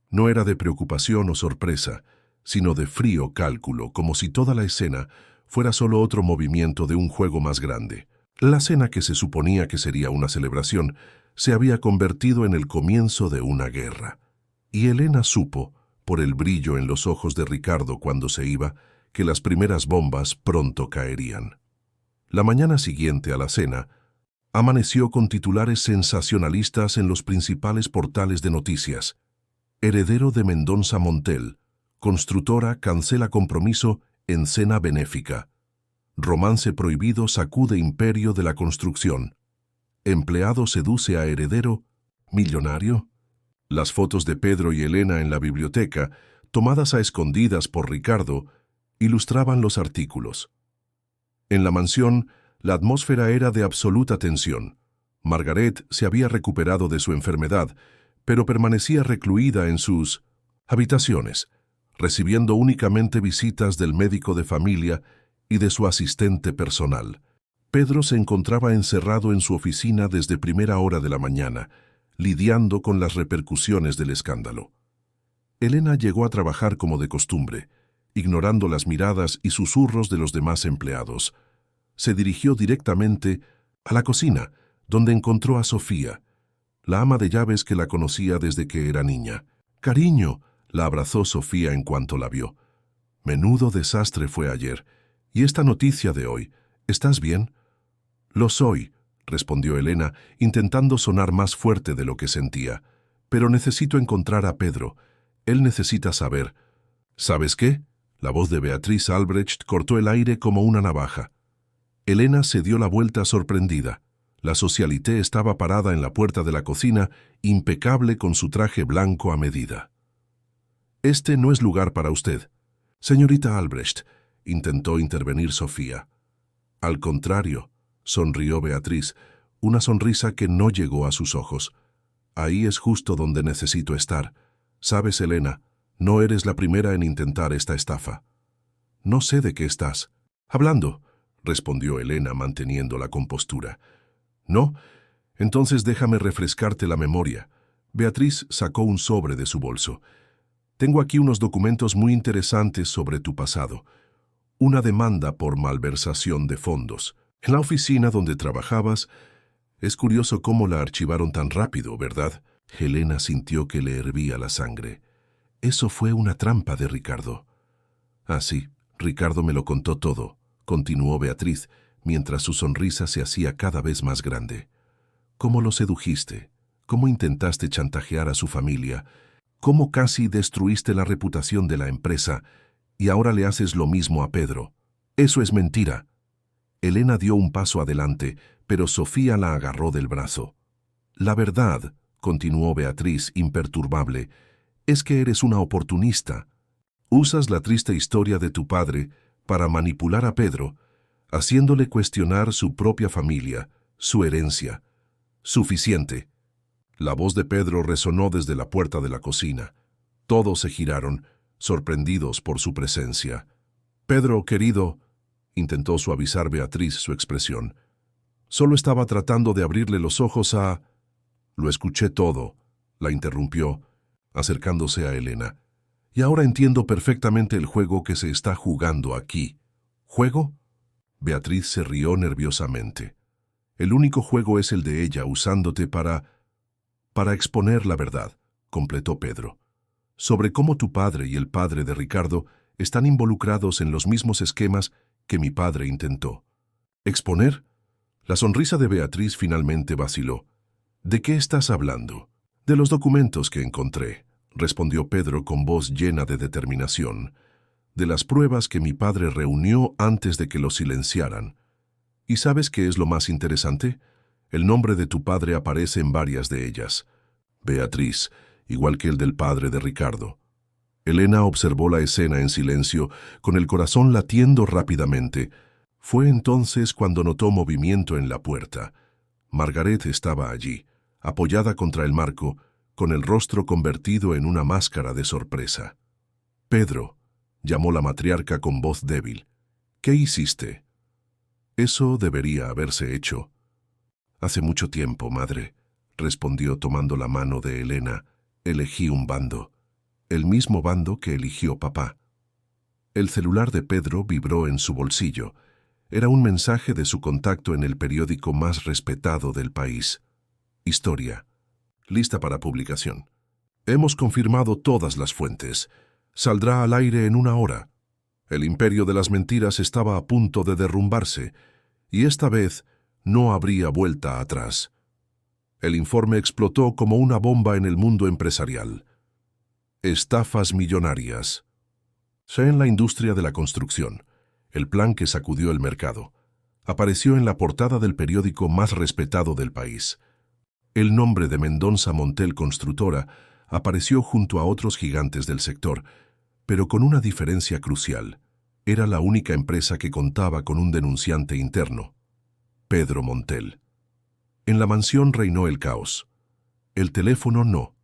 no era de preocupación o sorpresa, sino de frío cálculo, como si toda la escena fuera solo otro movimiento de un juego más grande. La cena que se suponía que sería una celebración se había convertido en el comienzo de una guerra. Y Elena supo, por el brillo en los ojos de Ricardo cuando se iba, que las primeras bombas pronto caerían. La mañana siguiente a la cena, amaneció con titulares sensacionalistas en los principales portales de noticias. Heredero de Mendonça Montel, constructora cancela compromiso en cena benéfica. Romance prohibido sacude imperio de la construcción. Empleado seduce a heredero, millonario. Las fotos de Pedro y Elena en la biblioteca, tomadas a escondidas por Ricardo, ilustraban los artículos. En la mansión, la atmósfera era de absoluta tensión. Margaret se había recuperado de su enfermedad, pero permanecía recluida en sus habitaciones, recibiendo únicamente visitas del médico de familia y de su asistente personal. Pedro se encontraba encerrado en su oficina desde primera hora de la mañana, lidiando con las repercusiones del escándalo. Elena llegó a trabajar como de costumbre, ignorando las miradas y susurros de los demás empleados. Se dirigió directamente a la cocina, donde encontró a Sofía, la ama de llaves que la conocía desde que era niña. «Cariño», la abrazó Sofía en cuanto la vio. «Menudo desastre fue ayer. ¿Y esta noticia de hoy? ¿Estás bien?» «Lo soy», respondió Elena, intentando sonar más fuerte de lo que sentía. «Pero necesito encontrar a Pedro. Él necesita saber». «¿Sabes qué?». La voz de Beatriz Albrecht cortó el aire como una navaja. Elena se dio la vuelta sorprendida. La socialité estaba parada en la puerta de la cocina, impecable con su traje blanco a medida. «Este no es lugar para usted. Señorita Albrecht», intentó intervenir Sofía. «Al contrario», sonrió Beatriz, una sonrisa que no llegó a sus ojos. «Ahí es justo donde necesito estar. Sabes, Elena, no eres la primera en intentar esta estafa». «No sé de qué estás hablando», respondió Elena manteniendo la compostura. «¿No? Entonces déjame refrescarte la memoria». Beatriz sacó un sobre de su bolso. «Tengo aquí unos documentos muy interesantes sobre tu pasado. Una demanda por malversación de fondos. En la oficina donde trabajabas, es curioso cómo la archivaron tan rápido, ¿verdad?» Elena sintió que le hervía la sangre. «Eso fue una trampa de Ricardo». «Ah, sí, Ricardo me lo contó todo», continuó Beatriz, mientras su sonrisa se hacía cada vez más grande. «¿Cómo lo sedujiste? ¿Cómo intentaste chantajear a su familia? ¿Cómo casi destruiste la reputación de la empresa? Y ahora le haces lo mismo a Pedro. Eso es mentira». Elena dio un paso adelante, pero Sofía la agarró del brazo. «La verdad», continuó Beatriz, imperturbable, «es que eres una oportunista. Usas la triste historia de tu padre para manipular a Pedro, haciéndole cuestionar su propia familia, su herencia. Suficiente». La voz de Pedro resonó desde la puerta de la cocina. Todos se giraron, sorprendidos por su presencia. «Pedro, querido», intentó suavizar Beatriz su expresión. «Solo estaba tratando de abrirle los ojos a...» «Lo escuché todo», la interrumpió, acercándose a Elena. «Y ahora entiendo perfectamente el juego que se está jugando aquí». «¿Juego?» Beatriz se rió nerviosamente. «El único juego es el de ella usándote para exponer la verdad», completó Pedro, «sobre cómo tu padre y el padre de Ricardo están involucrados en los mismos esquemas que mi padre intentó». «¿Exponer?» La sonrisa de Beatriz finalmente vaciló. «¿De qué estás hablando?» «De los documentos que encontré», respondió Pedro con voz llena de determinación. «De las pruebas que mi padre reunió antes de que lo silenciaran. ¿Y sabes qué es lo más interesante? El nombre de tu padre aparece en varias de ellas. Beatriz, igual que el del padre de Ricardo». Elena observó la escena en silencio, con el corazón latiendo rápidamente. Fue entonces cuando notó movimiento en la puerta. Margaret estaba allí, apoyada contra el marco, con el rostro convertido en una máscara de sorpresa. «Pedro», llamó la matriarca con voz débil, «¿qué hiciste?» «Eso debería haberse hecho». «Hace mucho tiempo, madre», respondió tomando la mano de Elena. «Elegí un bando, el mismo bando que eligió papá». El celular de Pedro vibró en su bolsillo. Era un mensaje de su contacto en el periódico más respetado del país. Historia. Lista para publicación. Hemos confirmado todas las fuentes. Saldrá al aire en 1 hora. El imperio de las mentiras estaba a punto de derrumbarse, y esta vez no habría vuelta atrás. El informe explotó como una bomba en el mundo empresarial. Estafas millonarias. Sé en la industria de la construcción, el plan que sacudió el mercado. Apareció en la portada del periódico más respetado del país. El nombre de Mendonça Montel Constructora apareció junto a otros gigantes del sector, pero con una diferencia crucial. Era la única empresa que contaba con un denunciante interno, Pedro Montel. En la mansión reinó el caos. El teléfono no.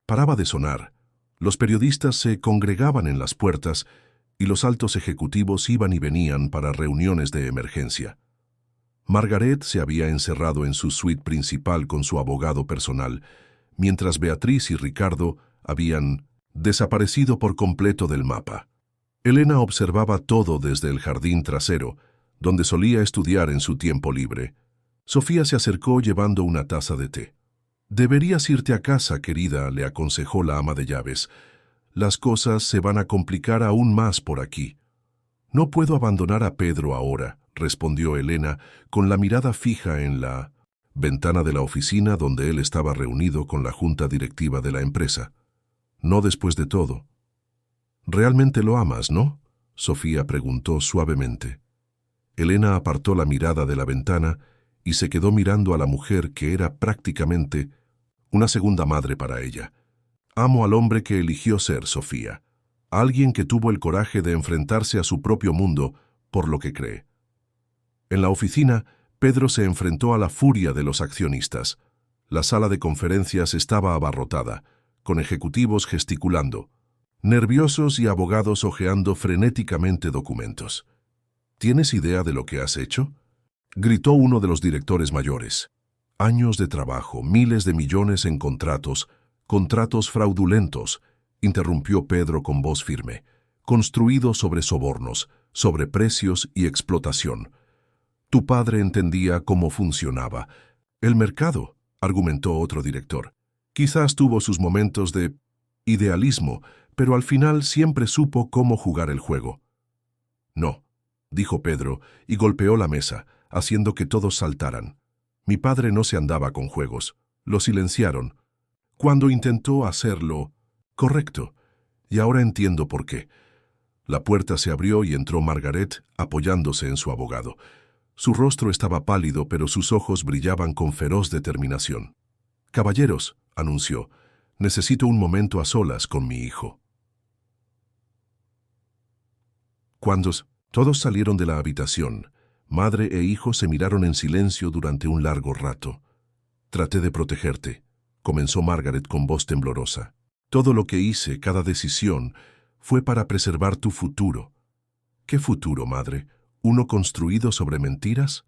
Paraba de sonar. Los periodistas se congregaban en las puertas y los altos ejecutivos iban y venían para reuniones de emergencia. Margaret se había encerrado en su suite principal con su abogado personal, mientras Beatriz y Ricardo habían desaparecido por completo del mapa. Elena observaba todo desde el jardín trasero, donde solía estudiar en su tiempo libre. Sofía se acercó llevando una taza de té. «Deberías irte a casa, querida», le aconsejó la ama de llaves. «Las cosas se van a complicar aún más por aquí». «No puedo abandonar a Pedro ahora», respondió Elena, con la mirada fija en la ventana de la oficina donde él estaba reunido con la junta directiva de la empresa. «No después de todo». «Realmente lo amas, ¿no?», Sofía preguntó suavemente. Elena apartó la mirada de la ventana y se quedó mirando a la mujer que era prácticamente una segunda madre para ella. Amo al hombre que eligió ser Sofía, alguien que tuvo el coraje de enfrentarse a su propio mundo por lo que cree. En la oficina, Pedro se enfrentó a la furia de los accionistas. La sala de conferencias estaba abarrotada, con ejecutivos gesticulando, nerviosos y abogados hojeando frenéticamente documentos. ¿Tienes idea de lo que has hecho?, gritó uno de los directores mayores. Años de trabajo, miles de millones en contratos fraudulentos, interrumpió Pedro con voz firme, construidos sobre sobornos, sobreprecios y explotación. Tu padre entendía cómo funcionaba el mercado, argumentó otro director. Quizás tuvo sus momentos de idealismo, pero al final siempre supo cómo jugar el juego. No, dijo Pedro y golpeó la mesa, haciendo que todos saltaran. Mi padre no se andaba con juegos. Lo silenciaron. Cuando intentó hacerlo correcto, y ahora entiendo por qué. La puerta se abrió y entró Margaret, apoyándose en su abogado. Su rostro estaba pálido, pero sus ojos brillaban con feroz determinación. «Caballeros», anunció, «necesito un momento a solas con mi hijo». Cuando todos salieron de la habitación, madre e hijo se miraron en silencio durante un largo rato. «Traté de protegerte», comenzó Margaret con voz temblorosa. «Todo lo que hice, cada decisión, fue para preservar tu futuro». «¿Qué futuro, madre? ¿Uno construido sobre mentiras?»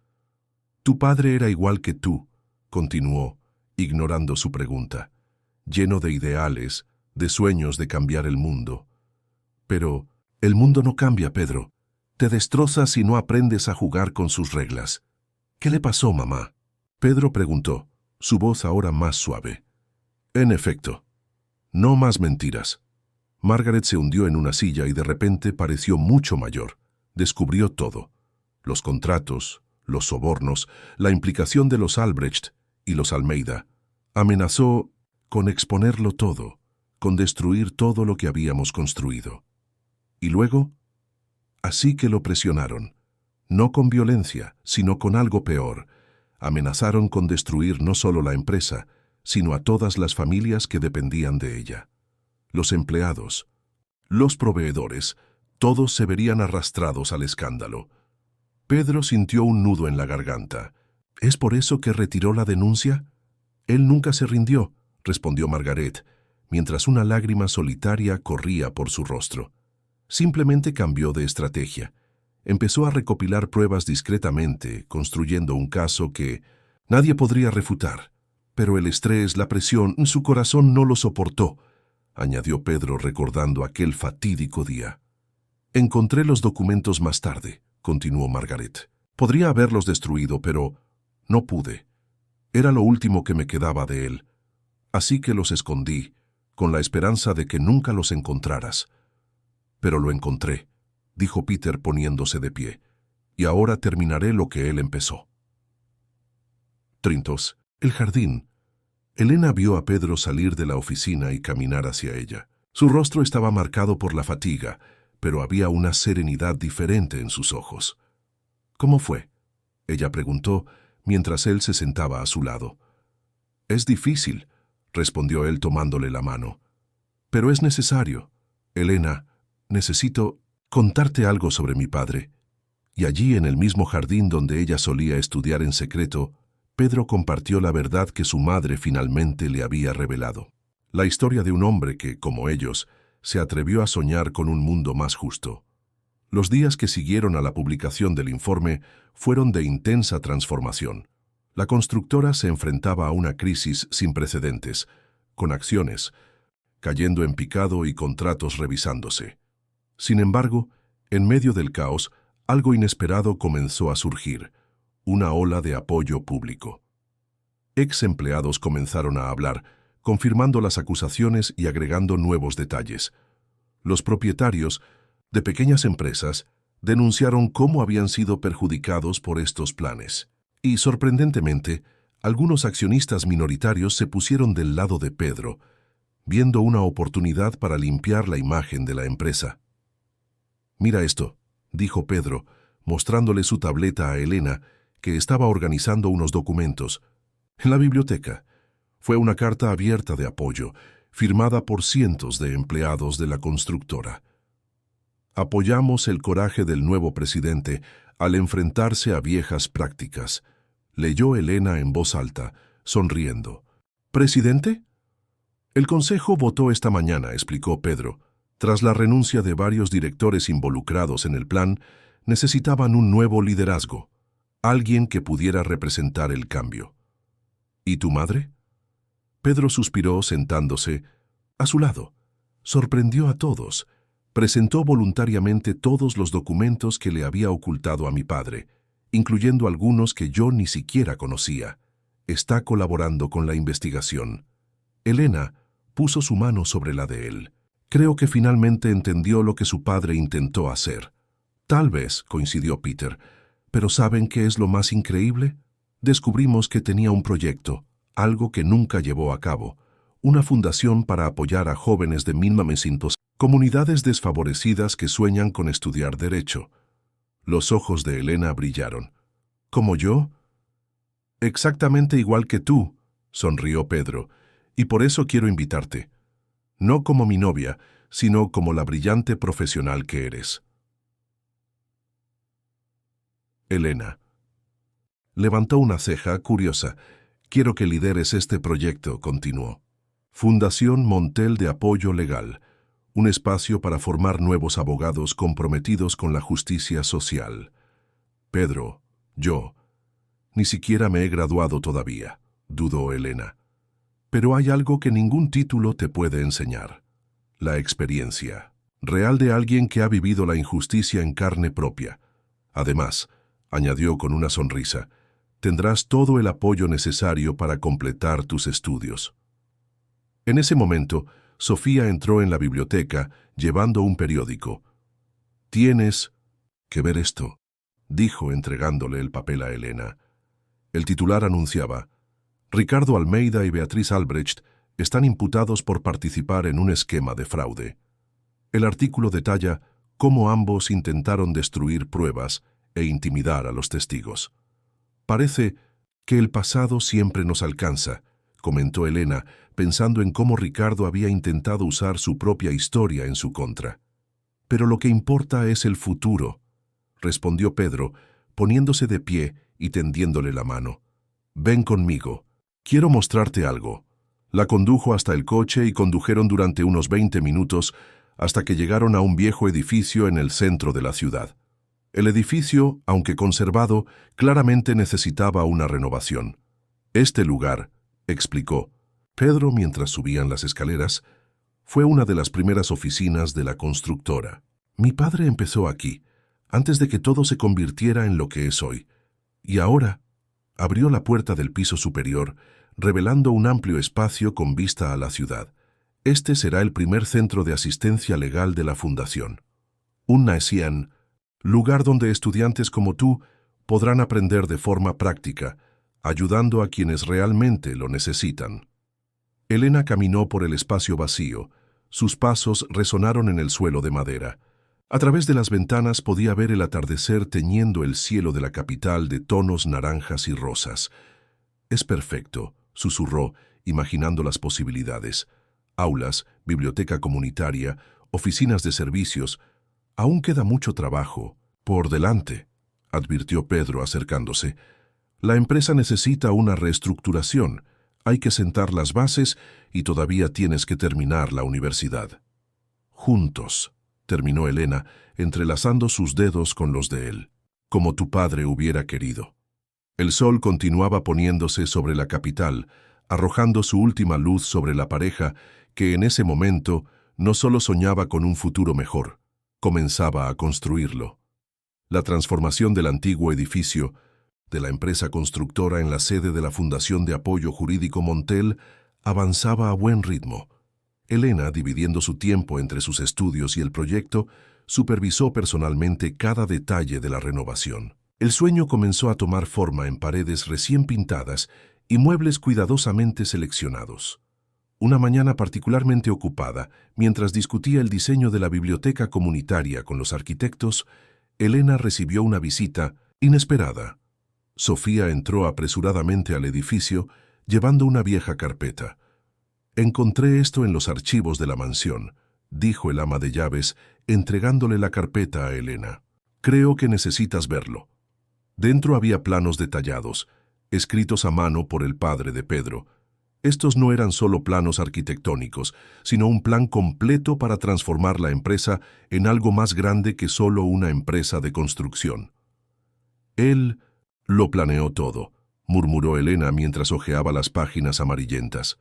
«Tu padre era igual que tú», continuó, ignorando su pregunta, «lleno de ideales, de sueños de cambiar el mundo. Pero el mundo no cambia, Pedro. Te destrozas si no aprendes a jugar con sus reglas». «¿Qué le pasó, mamá?», Pedro preguntó, su voz ahora más suave. «En efecto, no más mentiras». Margaret se hundió en una silla y de repente pareció mucho mayor. Descubrió todo: los contratos, los sobornos, la implicación de los Albrecht y los Almeida. Amenazó con exponerlo todo, con destruir todo lo que habíamos construido. Y luego, así que lo presionaron, no con violencia, sino con algo peor. Amenazaron con destruir no solo la empresa, sino a todas las familias que dependían de ella. Los empleados, los proveedores, todos se verían arrastrados al escándalo. Pedro sintió un nudo en la garganta. ¿Es por eso que retiró la denuncia? Él nunca se rindió, respondió Margaret, mientras una lágrima solitaria corría por su rostro. Simplemente cambió de estrategia. Empezó a recopilar pruebas discretamente, construyendo un caso que nadie podría refutar. Pero el estrés, la presión, su corazón no lo soportó, añadió Pedro recordando aquel fatídico día. Encontré los documentos más tarde, continuó Margaret. Podría haberlos destruido, pero no pude. Era lo último que me quedaba de él. Así que los escondí, con la esperanza de que nunca los encontraras. Pero lo encontré, dijo Peter poniéndose de pie, y ahora terminaré lo que él empezó. Trintos, el jardín. Elena vio a Pedro salir de la oficina y caminar hacia ella. Su rostro estaba marcado por la fatiga, pero había una serenidad diferente en sus ojos. «¿Cómo fue?», ella preguntó, mientras él se sentaba a su lado. «Es difícil», respondió él tomándole la mano. «Pero es necesario. Elena, necesito contarte algo sobre mi padre». Y allí, en el mismo jardín donde ella solía estudiar en secreto, Pedro compartió la verdad que su madre finalmente le había revelado. La historia de un hombre que, como ellos, se atrevió a soñar con un mundo más justo. Los días que siguieron a la publicación del informe fueron de intensa transformación. La constructora se enfrentaba a una crisis sin precedentes, con acciones cayendo en picado y contratos revisándose. Sin embargo, en medio del caos, algo inesperado comenzó a surgir: una ola de apoyo público. Ex empleados comenzaron a hablar, confirmando las acusaciones y agregando nuevos detalles. Los propietarios de pequeñas empresas denunciaron cómo habían sido perjudicados por estos planes. Y, sorprendentemente, algunos accionistas minoritarios se pusieron del lado de Pedro, viendo una oportunidad para limpiar la imagen de la empresa. «Mira esto», dijo Pedro, mostrándole su tableta a Elena, que estaba organizando unos documentos. En la biblioteca. Fue una carta abierta de apoyo, firmada por cientos de empleados de la constructora. Apoyamos el coraje del nuevo presidente al enfrentarse a viejas prácticas. Leyó Elena en voz alta, sonriendo. ¿Presidente? El consejo votó esta mañana, explicó Pedro. Tras la renuncia de varios directores involucrados en el plan, necesitaban un nuevo liderazgo, alguien que pudiera representar el cambio. ¿Y tu madre? Pedro suspiró sentándose a su lado. Sorprendió a todos. Presentó voluntariamente todos los documentos que le había ocultado a mi padre, incluyendo algunos que yo ni siquiera conocía. Está colaborando con la investigación. Elena puso su mano sobre la de él. Creo que finalmente entendió lo que su padre intentó hacer. Tal vez, coincidió Peter, pero ¿saben qué es lo más increíble? Descubrimos que tenía un proyecto, algo que nunca llevó a cabo, una fundación para apoyar a jóvenes de 1900, comunidades desfavorecidas que sueñan con estudiar Derecho. Los ojos de Elena brillaron. ¿Como yo? Exactamente igual que tú, sonrió Pedro, y por eso quiero invitarte. No como mi novia, sino como la brillante profesional que eres. Elena. Levantó una ceja curiosa. Quiero que lideres este proyecto, continuó. Fundación Montel de Apoyo Legal, un espacio para formar nuevos abogados comprometidos con la justicia social. Pedro, yo, ni siquiera me he graduado todavía, dudó Elena. Pero hay algo que ningún título te puede enseñar. La experiencia real de alguien que ha vivido la injusticia en carne propia. Además, añadió con una sonrisa, tendrás todo el apoyo necesario para completar tus estudios. En ese momento, Sofía entró en la biblioteca llevando un periódico. «Tienes que ver esto», dijo entregándole el papel a Elena. El titular anunciaba, Ricardo Almeida y Beatriz Albrecht están imputados por participar en un esquema de fraude. El artículo detalla cómo ambos intentaron destruir pruebas e intimidar a los testigos. Parece que el pasado siempre nos alcanza, comentó Elena, pensando en cómo Ricardo había intentado usar su propia historia en su contra. Pero lo que importa es el futuro, respondió Pedro, poniéndose de pie y tendiéndole la mano. Ven conmigo. Quiero mostrarte algo. La condujo hasta el coche y condujeron durante unos 20 minutos hasta que llegaron a un viejo edificio en el centro de la ciudad. El edificio, aunque conservado, claramente necesitaba una renovación. Este lugar, explicó Pedro mientras subían las escaleras, fue una de las primeras oficinas de la constructora. Mi padre empezó aquí, antes de que todo se convirtiera en lo que es hoy. Y ahora abrió la puerta del piso superior, revelando un amplio espacio con vista a la ciudad. Este será el primer centro de asistencia legal de la Fundación. Un Naesian, lugar donde estudiantes como tú podrán aprender de forma práctica, ayudando a quienes realmente lo necesitan. Elena caminó por el espacio vacío. Sus pasos resonaron en el suelo de madera. A través de las ventanas podía ver el atardecer teñiendo el cielo de la capital de tonos naranjas y rosas. «Es perfecto», susurró, imaginando las posibilidades. Aulas, biblioteca comunitaria, oficinas de servicios. Aún queda mucho trabajo por delante, advirtió Pedro acercándose. La empresa necesita una reestructuración. Hay que sentar las bases y todavía tienes que terminar la universidad. Juntos, terminó Elena, entrelazando sus dedos con los de él, como tu padre hubiera querido. El sol continuaba poniéndose sobre la capital, arrojando su última luz sobre la pareja que en ese momento no solo soñaba con un futuro mejor, comenzaba a construirlo. La transformación del antiguo edificio, de la empresa constructora en la sede de la Fundación de Apoyo Jurídico Montel, avanzaba a buen ritmo. Elena, dividiendo su tiempo entre sus estudios y el proyecto, supervisó personalmente cada detalle de la renovación. El sueño comenzó a tomar forma en paredes recién pintadas y muebles cuidadosamente seleccionados. Una mañana particularmente ocupada, mientras discutía el diseño de la biblioteca comunitaria con los arquitectos, Elena recibió una visita inesperada. Sofía entró apresuradamente al edificio, llevando una vieja carpeta. «Encontré esto en los archivos de la mansión», dijo el ama de llaves, entregándole la carpeta a Elena. «Creo que necesitas verlo». Dentro había planos detallados, escritos a mano por el padre de Pedro. Estos no eran solo planos arquitectónicos, sino un plan completo para transformar la empresa en algo más grande que solo una empresa de construcción. «Él lo planeó todo», murmuró Elena mientras hojeaba las páginas amarillentas.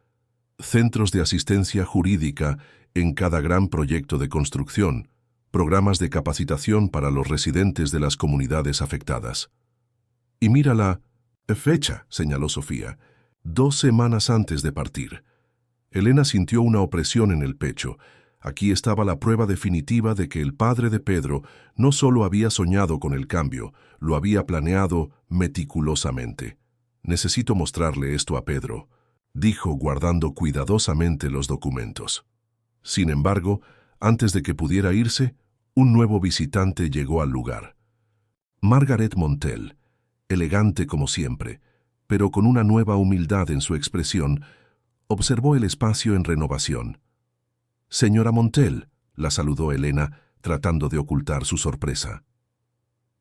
«Centros de asistencia jurídica en cada gran proyecto de construcción, programas de capacitación para los residentes de las comunidades afectadas». «Y mira la fecha», señaló Sofía, 2 semanas antes de partir. Elena sintió una opresión en el pecho. Aquí estaba la prueba definitiva de que el padre de Pedro no solo había soñado con el cambio, lo había planeado meticulosamente. «Necesito mostrarle esto a Pedro», dijo guardando cuidadosamente los documentos. Sin embargo, antes de que pudiera irse, un nuevo visitante llegó al lugar. Margaret Montel, elegante como siempre, pero con una nueva humildad en su expresión, observó el espacio en renovación. «Señora Montel», la saludó Elena, tratando de ocultar su sorpresa.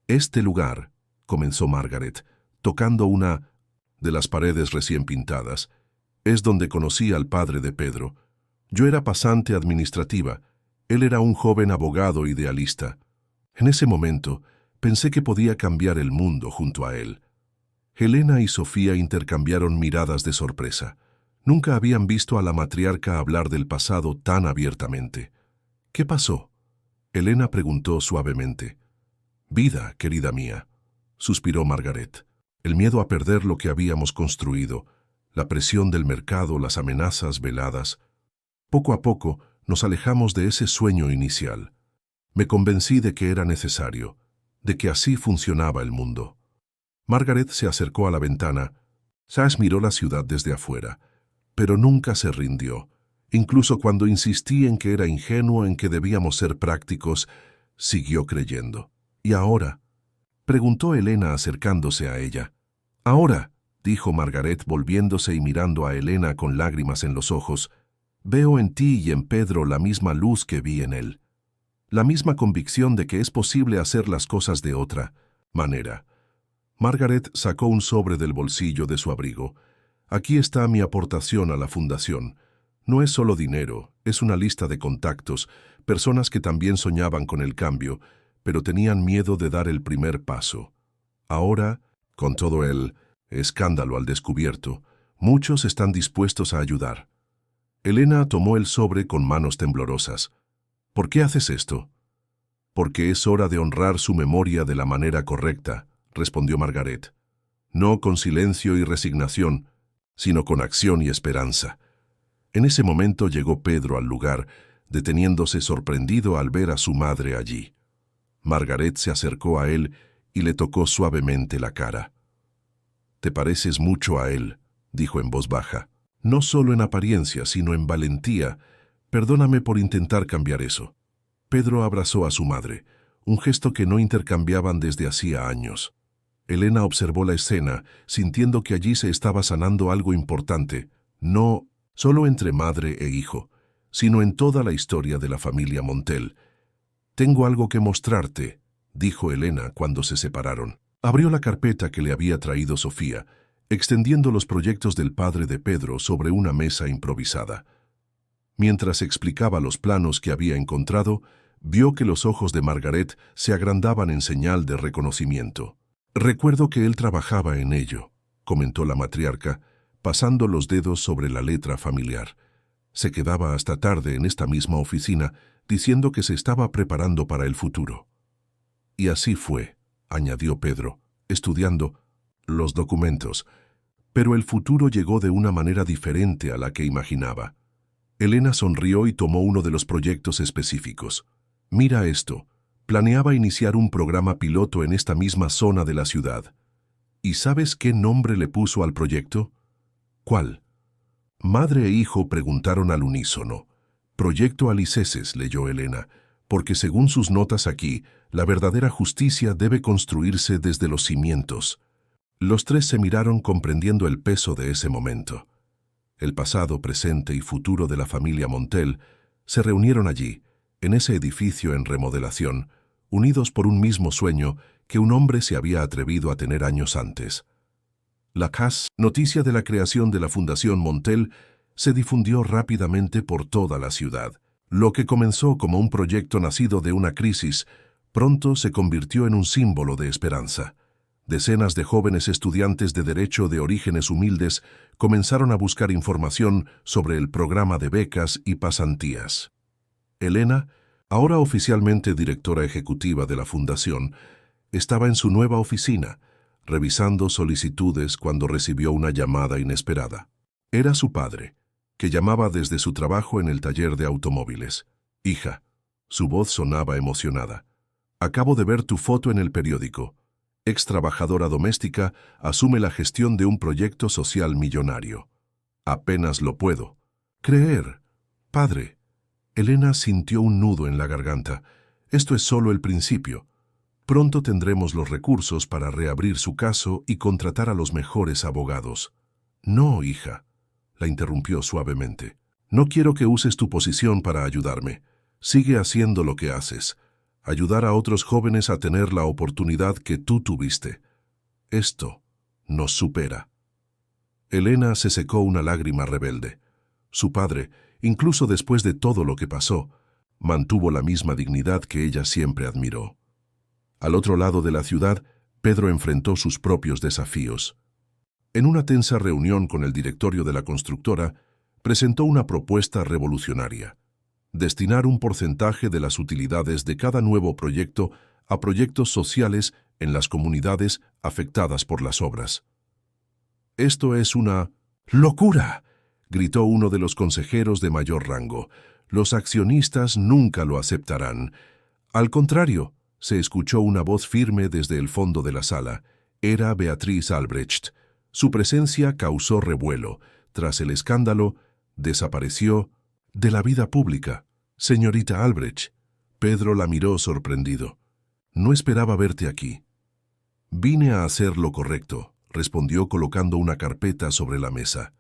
«Este lugar», comenzó Margaret, tocando una de las paredes recién pintadas, «es donde conocí al padre de Pedro. Yo era pasante administrativa, él era un joven abogado idealista. En ese momento, pensé que podía cambiar el mundo junto a él». Elena y Sofía intercambiaron miradas de sorpresa. Nunca habían visto a la matriarca hablar del pasado tan abiertamente. «¿Qué pasó?», Elena preguntó suavemente. «Vida, querida mía», suspiró Margaret. «El miedo a perder lo que habíamos construido, la presión del mercado, las amenazas veladas. Poco a poco nos alejamos de ese sueño inicial. Me convencí de que era necesario, de que así funcionaba el mundo». Margaret se acercó a la ventana. Sash miró la ciudad desde afuera, pero nunca se rindió. Incluso cuando insistí en que era ingenuo, en que debíamos ser prácticos, siguió creyendo. «¿Y ahora?», preguntó Elena acercándose a ella. «Ahora», dijo Margaret volviéndose y mirando a Elena con lágrimas en los ojos, «veo en ti y en Pedro la misma luz que vi en él. La misma convicción de que es posible hacer las cosas de otra manera». Margaret sacó un sobre del bolsillo de su abrigo. «Aquí está mi aportación a la fundación. No es solo dinero, es una lista de contactos, personas que también soñaban con el cambio, pero tenían miedo de dar el primer paso. Ahora, con todo el escándalo al descubierto, muchos están dispuestos a ayudar». Elena tomó el sobre con manos temblorosas. «¿Por qué haces esto?». «Porque es hora de honrar su memoria de la manera correcta», respondió Margaret. «No con silencio y resignación, sino con acción y esperanza». En ese momento llegó Pedro al lugar, deteniéndose sorprendido al ver a su madre allí. Margaret se acercó a él y le tocó suavemente la cara. «Te pareces mucho a él», dijo en voz baja. «No solo en apariencia, sino en valentía. Perdóname por intentar cambiar eso». Pedro abrazó a su madre, un gesto que no intercambiaban desde hacía años. Elena observó la escena, sintiendo que allí se estaba sanando algo importante, no solo entre madre e hijo, sino en toda la historia de la familia Montel. «Tengo algo que mostrarte», dijo Elena cuando se separaron. Abrió la carpeta que le había traído Sofía, extendiendo los proyectos del padre de Pedro sobre una mesa improvisada. Mientras explicaba los planos que había encontrado, vio que los ojos de Margaret se agrandaban en señal de reconocimiento. «Recuerdo que él trabajaba en ello», comentó la matriarca, pasando los dedos sobre la letra familiar. «Se quedaba hasta tarde en esta misma oficina, diciendo que se estaba preparando para el futuro». «Y así fue», añadió Pedro, estudiando los documentos. «Pero el futuro llegó de una manera diferente a la que imaginaba». Elena sonrió y tomó uno de los proyectos específicos. «Mira esto. Planeaba iniciar un programa piloto en esta misma zona de la ciudad. ¿Y sabes qué nombre le puso al proyecto?». «¿Cuál?». Madre e hijo preguntaron al unísono. «Proyecto Aliceses», leyó Elena, «porque según sus notas aquí, la verdadera justicia debe construirse desde los cimientos». Los tres se miraron comprendiendo el peso de ese momento. El pasado, presente y futuro de la familia Montel se reunieron allí, en ese edificio en remodelación, unidos por un mismo sueño que un hombre se había atrevido a tener años antes. La noticia de la creación de la Fundación Montel se difundió rápidamente por toda la ciudad. Lo que comenzó como un proyecto nacido de una crisis, pronto se convirtió en un símbolo de esperanza. Decenas de jóvenes estudiantes de derecho de orígenes humildes comenzaron a buscar información sobre el programa de becas y pasantías. Elena, ahora oficialmente directora ejecutiva de la Fundación, estaba en su nueva oficina, revisando solicitudes cuando recibió una llamada inesperada. Era su padre, que llamaba desde su trabajo en el taller de automóviles. «Hija», su voz sonaba emocionada, «acabo de ver tu foto en el periódico. Ex trabajadora doméstica asume la gestión de un proyecto social millonario. Apenas lo puedo creer. Padre». Elena sintió un nudo en la garganta. «Esto es solo el principio. Pronto tendremos los recursos para reabrir su caso y contratar a los mejores abogados». «No, hija», la interrumpió suavemente. «No quiero que uses tu posición para ayudarme. Sigue haciendo lo que haces. Ayudar a otros jóvenes a tener la oportunidad que tú tuviste. Esto nos supera». Elena se secó una lágrima rebelde. Su padre, incluso después de todo lo que pasó, mantuvo la misma dignidad que ella siempre admiró. Al otro lado de la ciudad, Pedro enfrentó sus propios desafíos. En una tensa reunión con el directorio de la constructora, presentó una propuesta revolucionaria: destinar un porcentaje de las utilidades de cada nuevo proyecto a proyectos sociales en las comunidades afectadas por las obras. «Esto es una locura», gritó uno de los consejeros de mayor rango. «Los accionistas nunca lo aceptarán». «Al contrario», se escuchó una voz firme desde el fondo de la sala. Era Beatriz Albrecht. Su presencia causó revuelo. Tras el escándalo, desapareció de la vida pública. «Señorita Albrecht». Pedro la miró sorprendido. «No esperaba verte aquí». «Vine a hacer lo correcto», respondió colocando una carpeta sobre la mesa.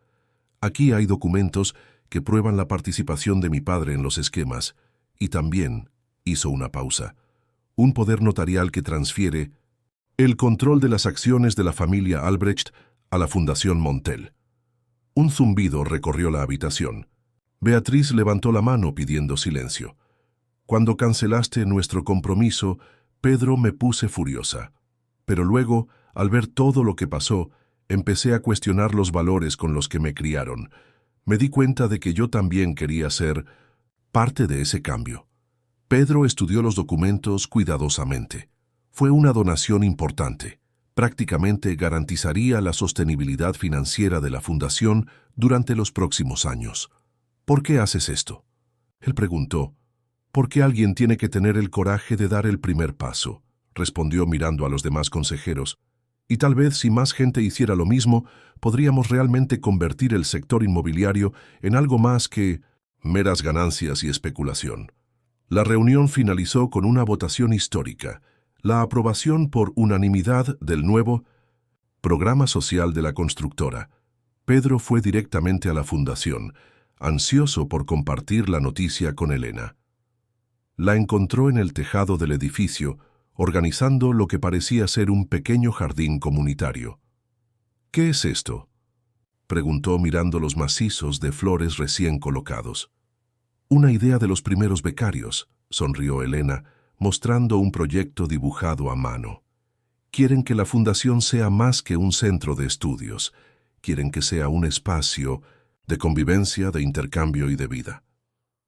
«Aquí hay documentos que prueban la participación de mi padre en los esquemas, y también», hizo una pausa, «un poder notarial que transfiere el control de las acciones de la familia Albrecht a la Fundación Montel». Un zumbido recorrió la habitación. Beatriz levantó la mano pidiendo silencio. «Cuando cancelaste nuestro compromiso, Pedro, me puse furiosa. Pero luego, al ver todo lo que pasó, empecé a cuestionar los valores con los que me criaron. Me di cuenta de que yo también quería ser parte de ese cambio». Pedro estudió los documentos cuidadosamente. Fue una donación importante. Prácticamente garantizaría la sostenibilidad financiera de la fundación durante los próximos años. «¿Por qué haces esto?», él preguntó. «Porque alguien tiene que tener el coraje de dar el primer paso», respondió mirando a los demás consejeros. «Y tal vez si más gente hiciera lo mismo, podríamos realmente convertir el sector inmobiliario en algo más que meras ganancias y especulación». La reunión finalizó con una votación histórica: la aprobación por unanimidad del nuevo programa social de la constructora. Pedro fue directamente a la fundación, ansioso por compartir la noticia con Elena. La encontró en el tejado del edificio, organizando lo que parecía ser un pequeño jardín comunitario. «¿Qué es esto?», preguntó mirando los macizos de flores recién colocados. «Una idea de los primeros becarios», sonrió Elena, mostrando un proyecto dibujado a mano. «Quieren que la fundación sea más que un centro de estudios. Quieren que sea un espacio de convivencia, de intercambio y de vida».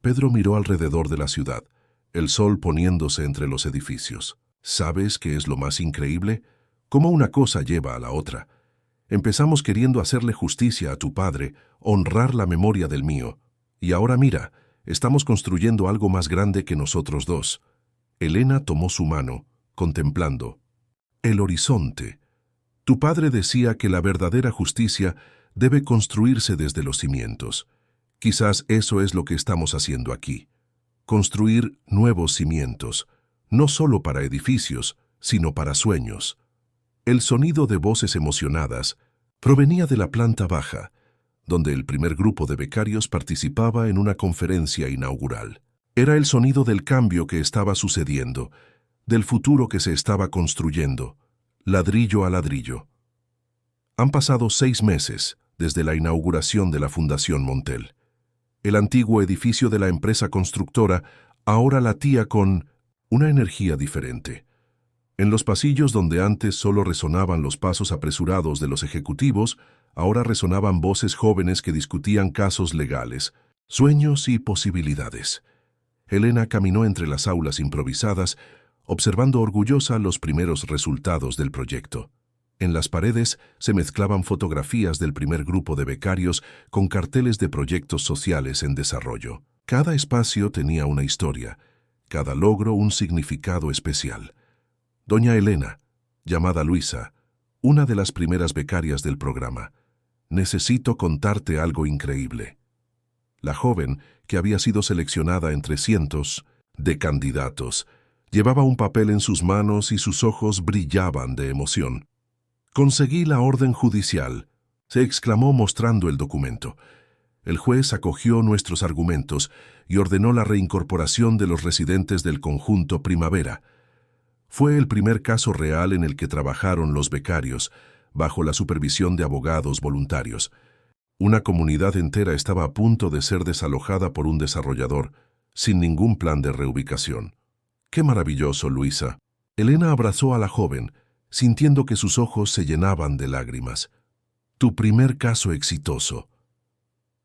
Pedro miró alrededor de la ciudad, el sol poniéndose entre los edificios. «¿Sabes qué es lo más increíble? Cómo una cosa lleva a la otra. Empezamos queriendo hacerle justicia a tu padre, honrar la memoria del mío. Y ahora mira, estamos construyendo algo más grande que nosotros dos». Elena tomó su mano, contemplando el horizonte. «Tu padre decía que la verdadera justicia debe construirse desde los cimientos. Quizás eso es lo que estamos haciendo aquí. Construir nuevos cimientos, no solo para edificios, sino para sueños». El sonido de voces emocionadas provenía de la planta baja, donde el primer grupo de becarios participaba en una conferencia inaugural. Era el sonido del cambio que estaba sucediendo, del futuro que se estaba construyendo, ladrillo a ladrillo. Han pasado 6 meses desde la inauguración de la Fundación Montel. El antiguo edificio de la empresa constructora ahora latía con una energía diferente. En los pasillos donde antes solo resonaban los pasos apresurados de los ejecutivos, ahora resonaban voces jóvenes que discutían casos legales, sueños y posibilidades. Elena caminó entre las aulas improvisadas, observando orgullosa los primeros resultados del proyecto. En las paredes se mezclaban fotografías del primer grupo de becarios con carteles de proyectos sociales en desarrollo. Cada espacio tenía una historia, cada logro un significado especial. Doña Elena, llamada Luisa, una de las primeras becarias del programa. Necesito contarte algo increíble. La joven, que había sido seleccionada entre cientos de candidatos, llevaba un papel en sus manos y sus ojos brillaban de emoción. «Conseguí la orden judicial», se exclamó mostrando el documento. El juez acogió nuestros argumentos y ordenó la reincorporación de los residentes del conjunto Primavera. Fue el primer caso real en el que trabajaron los becarios, bajo la supervisión de abogados voluntarios. Una comunidad entera estaba a punto de ser desalojada por un desarrollador, sin ningún plan de reubicación. ¡Qué maravilloso, Luisa! Elena abrazó a la joven, sintiendo que sus ojos se llenaban de lágrimas. Tu primer caso exitoso.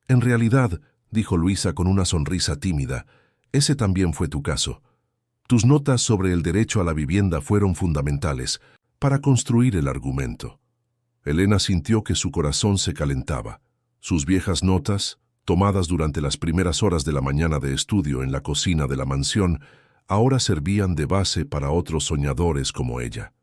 En realidad, dijo Luisa con una sonrisa tímida, ese también fue tu caso. Tus notas sobre el derecho a la vivienda fueron fundamentales para construir el argumento. Elena sintió que su corazón se calentaba. Sus viejas notas, tomadas durante las primeras horas de la mañana de estudio en la cocina de la mansión, ahora servían de base para otros soñadores como ella.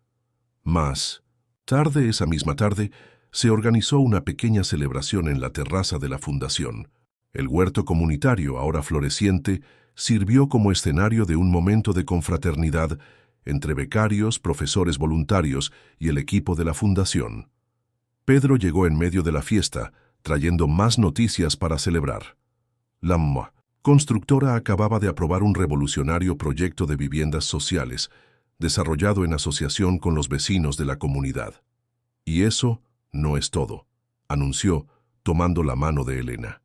Más tarde, esa misma tarde, se organizó una pequeña celebración en la terraza de la fundación. El huerto comunitario, ahora floreciente, sirvió como escenario de un momento de confraternidad entre becarios, profesores voluntarios y el equipo de la fundación. Pedro llegó en medio de la fiesta, trayendo más noticias para celebrar. La constructora acababa de aprobar un revolucionario proyecto de viviendas sociales, desarrollado en asociación con los vecinos de la comunidad. Y eso no es todo, anunció, tomando la mano de Elena.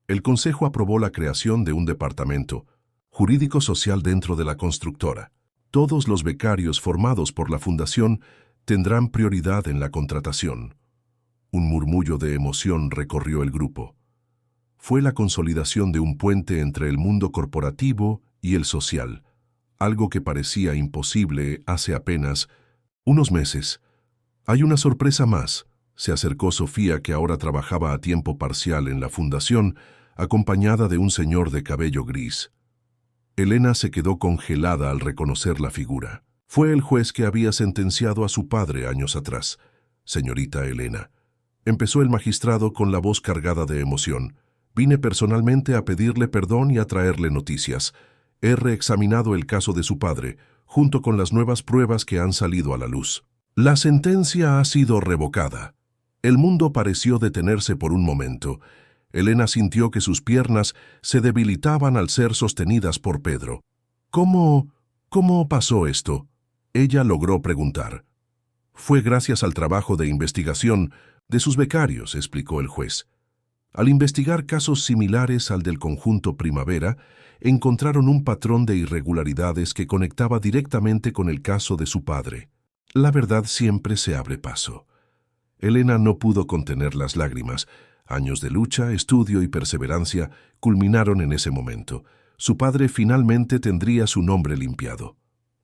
El Consejo aprobó la creación de un departamento jurídico-social dentro de la constructora. Todos los becarios formados por la fundación tendrán prioridad en la contratación. Un murmullo de emoción recorrió el grupo. Fue la consolidación de un puente entre el mundo corporativo y el social, algo que parecía imposible hace apenas unos meses. Hay una sorpresa más. Se acercó Sofía, que ahora trabajaba a tiempo parcial en la fundación, acompañada de un señor de cabello gris. Elena se quedó congelada al reconocer la figura. Fue el juez que había sentenciado a su padre años atrás. Señorita Elena, empezó el magistrado con la voz cargada de emoción. Vine personalmente a pedirle perdón y a traerle noticias. He reexaminado el caso de su padre, junto con las nuevas pruebas que han salido a la luz. La sentencia ha sido revocada. El mundo pareció detenerse por un momento. Elena sintió que sus piernas se debilitaban al ser sostenidas por Pedro. ¿Cómo pasó esto?, ella logró preguntar. Fue gracias al trabajo de investigación de sus becarios, explicó el juez. Al investigar casos similares al del conjunto Primavera, encontraron un patrón de irregularidades que conectaba directamente con el caso de su padre. La verdad siempre se abre paso. Elena no pudo contener las lágrimas. Años de lucha, estudio y perseverancia culminaron en ese momento. Su padre finalmente tendría su nombre limpiado.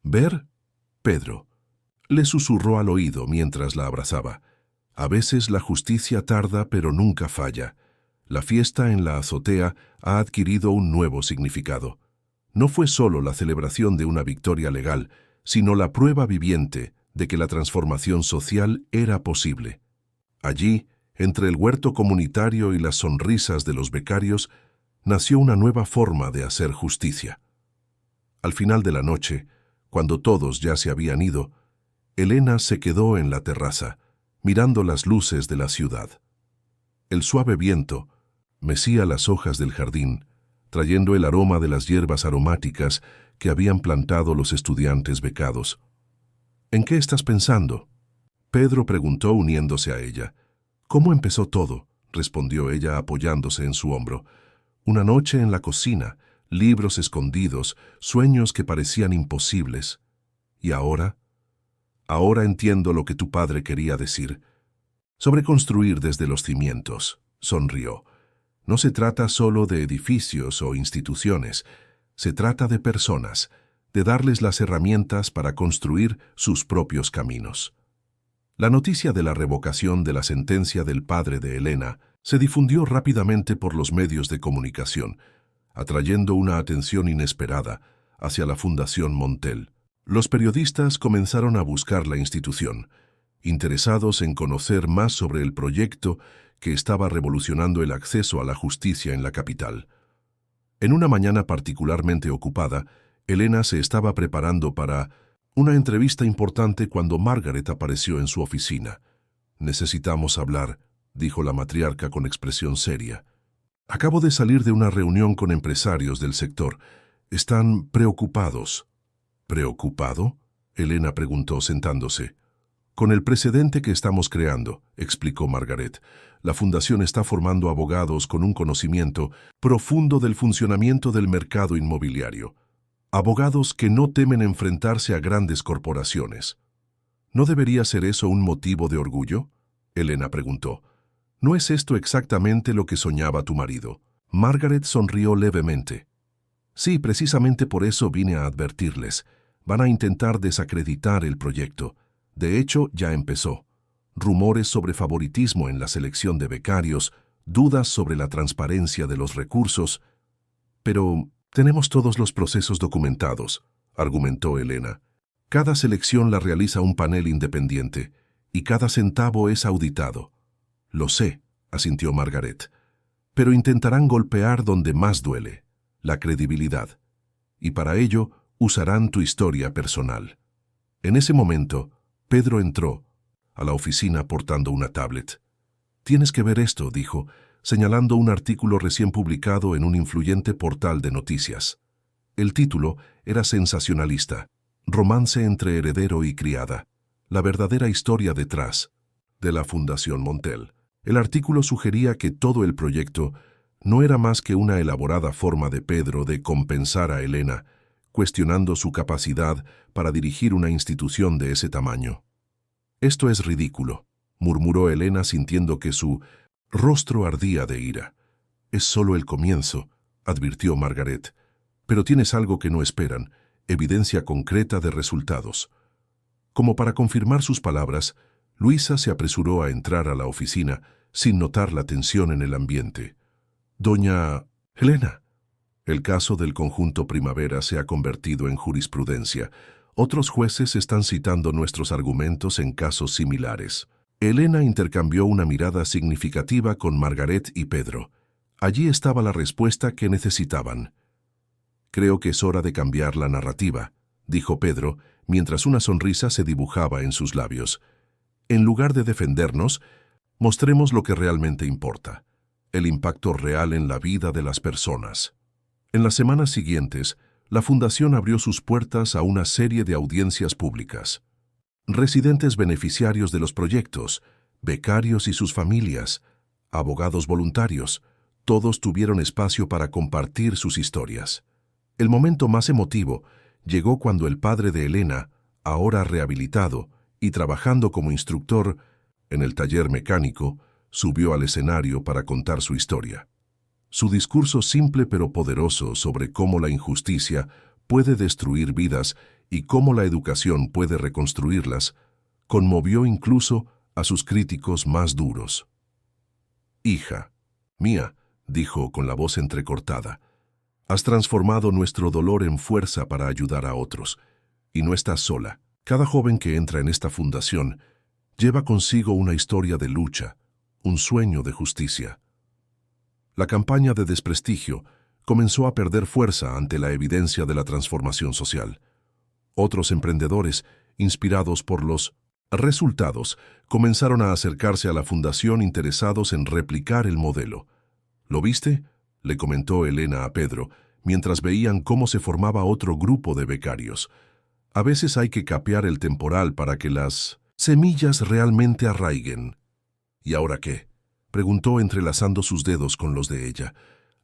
«¿Ver? Pedro», le susurró al oído mientras la abrazaba. «A veces la justicia tarda pero nunca falla. La fiesta en la azotea ha adquirido un nuevo significado. No fue solo la celebración de una victoria legal, sino la prueba viviente de que la transformación social era posible. Allí, entre el huerto comunitario y las sonrisas de los becarios, nació una nueva forma de hacer justicia. Al final de la noche, cuando todos ya se habían ido, Elena se quedó en la terraza, mirando las luces de la ciudad. El suave viento mecía las hojas del jardín, trayendo el aroma de las hierbas aromáticas que habían plantado los estudiantes becados. ¿En qué estás pensando?, Pedro preguntó uniéndose a ella. ¿Cómo empezó todo?, respondió ella apoyándose en su hombro. Una noche en la cocina, libros escondidos, sueños que parecían imposibles. ¿Y ahora? Ahora entiendo lo que tu padre quería decir. Sobre construir desde los cimientos, sonrió. No se trata solo de edificios o instituciones, se trata de personas, de darles las herramientas para construir sus propios caminos. La noticia de la revocación de la sentencia del padre de Elena se difundió rápidamente por los medios de comunicación, atrayendo una atención inesperada hacia la Fundación Montel. Los periodistas comenzaron a buscar la institución, interesados en conocer más sobre el proyecto que estaba revolucionando el acceso a la justicia en la capital. En una mañana particularmente ocupada, Elena se estaba preparando para una entrevista importante cuando Margaret apareció en su oficina. «Necesitamos hablar», dijo la matriarca con expresión seria. «Acabo de salir de una reunión con empresarios del sector. Están preocupados». «¿Preocupado?», Elena preguntó sentándose. «Con el precedente que estamos creando», explicó Margaret. «La Fundación está formando abogados con un conocimiento profundo del funcionamiento del mercado inmobiliario. Abogados que no temen enfrentarse a grandes corporaciones». «¿No debería ser eso un motivo de orgullo?», Elena preguntó. «¿No es esto exactamente lo que soñaba tu marido?». Margaret sonrió levemente. «Sí, precisamente por eso vine a advertirles. Van a intentar desacreditar el proyecto. De hecho, ya empezó. Rumores sobre favoritismo en la selección de becarios, dudas sobre la transparencia de los recursos. Pero tenemos todos los procesos documentados», argumentó Elena. «Cada selección la realiza un panel independiente, y cada centavo es auditado». «Lo sé», asintió Margaret. «Pero intentarán golpear donde más duele, la credibilidad. Y para ello usarán tu historia personal». En ese momento, Pedro entró a la oficina portando una tablet. «Tienes que ver esto», dijo, señalando un artículo recién publicado en un influyente portal de noticias. El título era sensacionalista: «Romance entre heredero y criada. La verdadera historia detrás de la Fundación Montel». El artículo sugería que todo el proyecto no era más que una elaborada forma de Pedro de compensar a Elena, cuestionando su capacidad para dirigir una institución de ese tamaño. «Esto es ridículo», murmuró Elena sintiendo que su rostro ardía de ira. «Es solo el comienzo», advirtió Margaret. «Pero tienes algo que no esperan, evidencia concreta de resultados». Como para confirmar sus palabras, Luisa se apresuró a entrar a la oficina sin notar la tensión en el ambiente. «Doña Helena». El caso del conjunto Primavera se ha convertido en jurisprudencia. Otros jueces están citando nuestros argumentos en casos similares. Elena intercambió una mirada significativa con Margaret y Pedro. Allí estaba la respuesta que necesitaban. «Creo que es hora de cambiar la narrativa», dijo Pedro, mientras una sonrisa se dibujaba en sus labios. «En lugar de defendernos, mostremos lo que realmente importa, el impacto real en la vida de las personas». En las semanas siguientes, la Fundación abrió sus puertas a una serie de audiencias públicas. Residentes beneficiarios de los proyectos, becarios y sus familias, abogados voluntarios, todos tuvieron espacio para compartir sus historias. El momento más emotivo llegó cuando el padre de Elena, ahora rehabilitado y trabajando como instructor en el taller mecánico, subió al escenario para contar su historia. Su discurso simple pero poderoso sobre cómo la injusticia puede destruir vidas y cómo la educación puede reconstruirlas, conmovió incluso a sus críticos más duros. «Hija mía», dijo con la voz entrecortada, «has transformado nuestro dolor en fuerza para ayudar a otros. Y no estás sola. Cada joven que entra en esta fundación lleva consigo una historia de lucha, un sueño de justicia». La campaña de desprestigio comenzó a perder fuerza ante la evidencia de la transformación social. Otros emprendedores, Inspirados por los resultados, comenzaron a acercarse a la fundación interesados en replicar el modelo. ¿Lo viste?, le comentó Elena a Pedro, mientras veían cómo se formaba otro grupo de becarios. A veces hay que capear el temporal para que las semillas realmente arraiguen. ¿Y ahora qué?, preguntó entrelazando sus dedos con los de ella.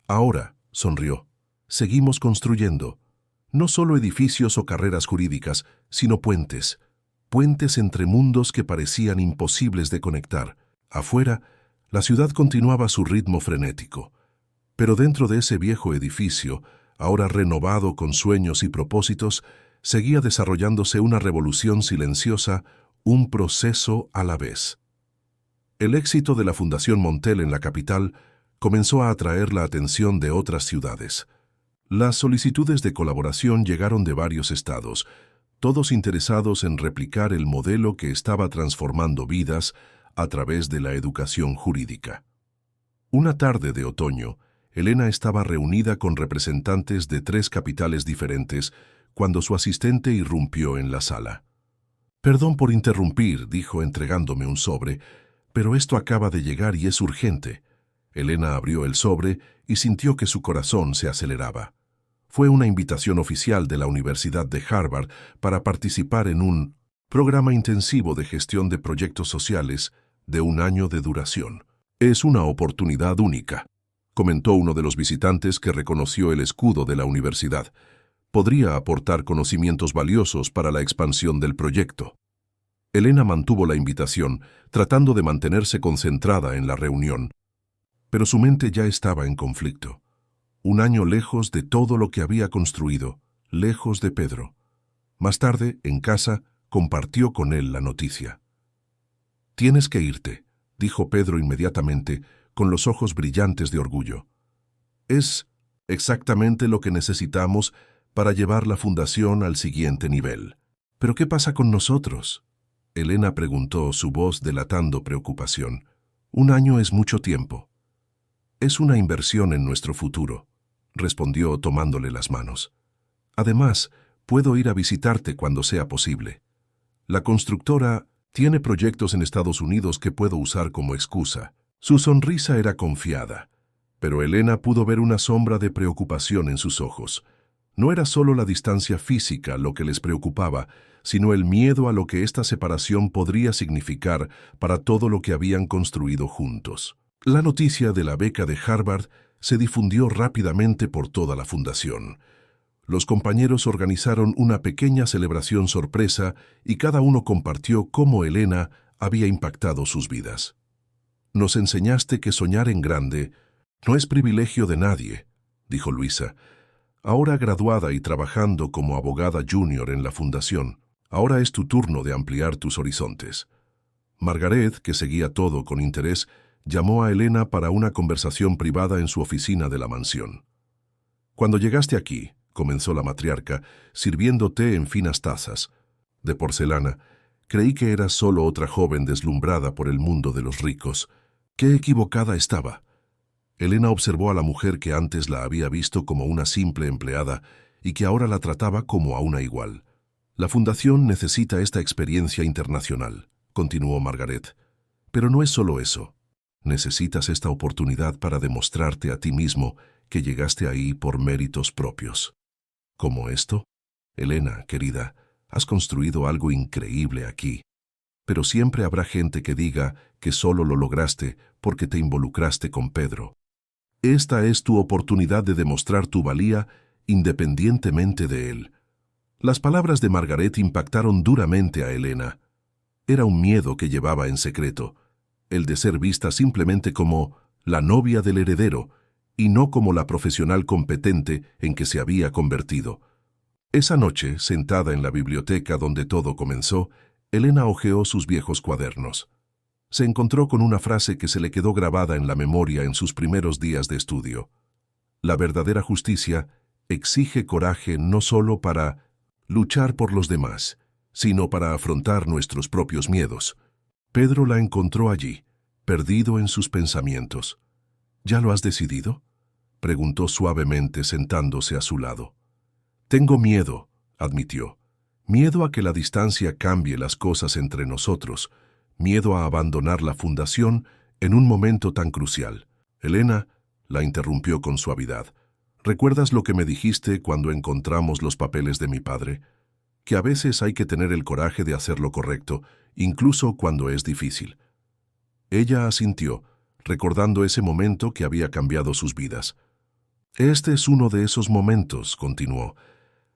Ahora, sonrió, seguimos construyendo. No solo edificios o carreras jurídicas, sino puentes. Puentes entre mundos que parecían imposibles de conectar. Afuera, la ciudad continuaba su ritmo frenético. Pero dentro de ese viejo edificio, ahora renovado con sueños y propósitos, seguía desarrollándose una revolución silenciosa, un proceso a la vez. El éxito de la Fundación Montel en la capital comenzó a atraer la atención de otras ciudades. Las solicitudes de colaboración llegaron de varios estados, todos interesados en replicar el modelo que estaba transformando vidas a través de la educación jurídica. Una tarde de otoño, Elena estaba reunida con representantes de 3 capitales diferentes cuando su asistente irrumpió en la sala. «Perdón por interrumpir», dijo entregándome un sobre, «pero esto acaba de llegar y es urgente». Elena abrió el sobre y sintió que su corazón se aceleraba. Fue una invitación oficial de la Universidad de Harvard para participar en un programa intensivo de gestión de proyectos sociales de 1 año de duración. «Es una oportunidad única», comentó uno de los visitantes que reconoció el escudo de la universidad. «Podría aportar conocimientos valiosos para la expansión del proyecto». Elena mantuvo la invitación, tratando de mantenerse concentrada en la reunión. Pero su mente ya estaba en conflicto. 1 año lejos de todo lo que había construido, lejos de Pedro. Más tarde, en casa, compartió con él la noticia. «Tienes que irte», dijo Pedro inmediatamente, con los ojos brillantes de orgullo. «Es exactamente lo que necesitamos para llevar la fundación al siguiente nivel». «¿Pero qué pasa con nosotros?», Elena preguntó, su voz delatando preocupación. «1 año es mucho tiempo». «Es una inversión en nuestro futuro», respondió tomándole las manos. «Además, puedo ir a visitarte cuando sea posible. La constructora tiene proyectos en Estados Unidos que puedo usar como excusa». Su sonrisa era confiada, pero Elena pudo ver una sombra de preocupación en sus ojos. No era solo la distancia física lo que les preocupaba, sino el miedo a lo que esta separación podría significar para todo lo que habían construido juntos. La noticia de la beca de Harvard se difundió rápidamente por toda la fundación. Los compañeros organizaron una pequeña celebración sorpresa y cada uno compartió cómo Elena había impactado sus vidas. «Nos enseñaste que soñar en grande no es privilegio de nadie», dijo Luisa. «Ahora graduada y trabajando como abogada junior en la fundación, ahora es tu turno de ampliar tus horizontes». Margaret, que seguía todo con interés, llamó a Elena para una conversación privada en su oficina de la mansión. «Cuando llegaste aquí», comenzó la matriarca, sirviendo té en finas tazas de porcelana, «creí que eras solo otra joven deslumbrada por el mundo de los ricos. ¡Qué equivocada estaba!». Elena observó a la mujer que antes la había visto como una simple empleada y que ahora la trataba como a una igual. «La fundación necesita esta experiencia internacional», continuó Margaret. «Pero no es solo eso. Necesitas esta oportunidad para demostrarte a ti mismo que llegaste ahí por méritos propios». «¿Cómo esto?». «Elena, querida, has construido algo increíble aquí. Pero siempre habrá gente que diga que solo lo lograste porque te involucraste con Pedro. Esta es tu oportunidad de demostrar tu valía independientemente de él». Las palabras de Margaret impactaron duramente a Elena. Era un miedo que llevaba en secreto, el de ser vista simplemente como la novia del heredero y no como la profesional competente en que se había convertido. Esa noche, sentada en la biblioteca donde todo comenzó, Elena hojeó sus viejos cuadernos. Se encontró con una frase que se le quedó grabada en la memoria en sus primeros días de estudio. «La verdadera justicia exige coraje no solo para luchar por los demás, sino para afrontar nuestros propios miedos». Pedro la encontró allí, perdido en sus pensamientos. «¿Ya lo has decidido?», preguntó suavemente sentándose a su lado. «Tengo miedo», admitió. Miedo a que la distancia cambie las cosas entre nosotros, miedo a abandonar la fundación en un momento tan crucial. Elena la interrumpió con suavidad. ¿Recuerdas lo que me dijiste cuando encontramos los papeles de mi padre? Que a veces hay que tener el coraje de hacer lo correcto, incluso cuando es difícil. Ella asintió, recordando ese momento que había cambiado sus vidas. Este es uno de esos momentos, continuó.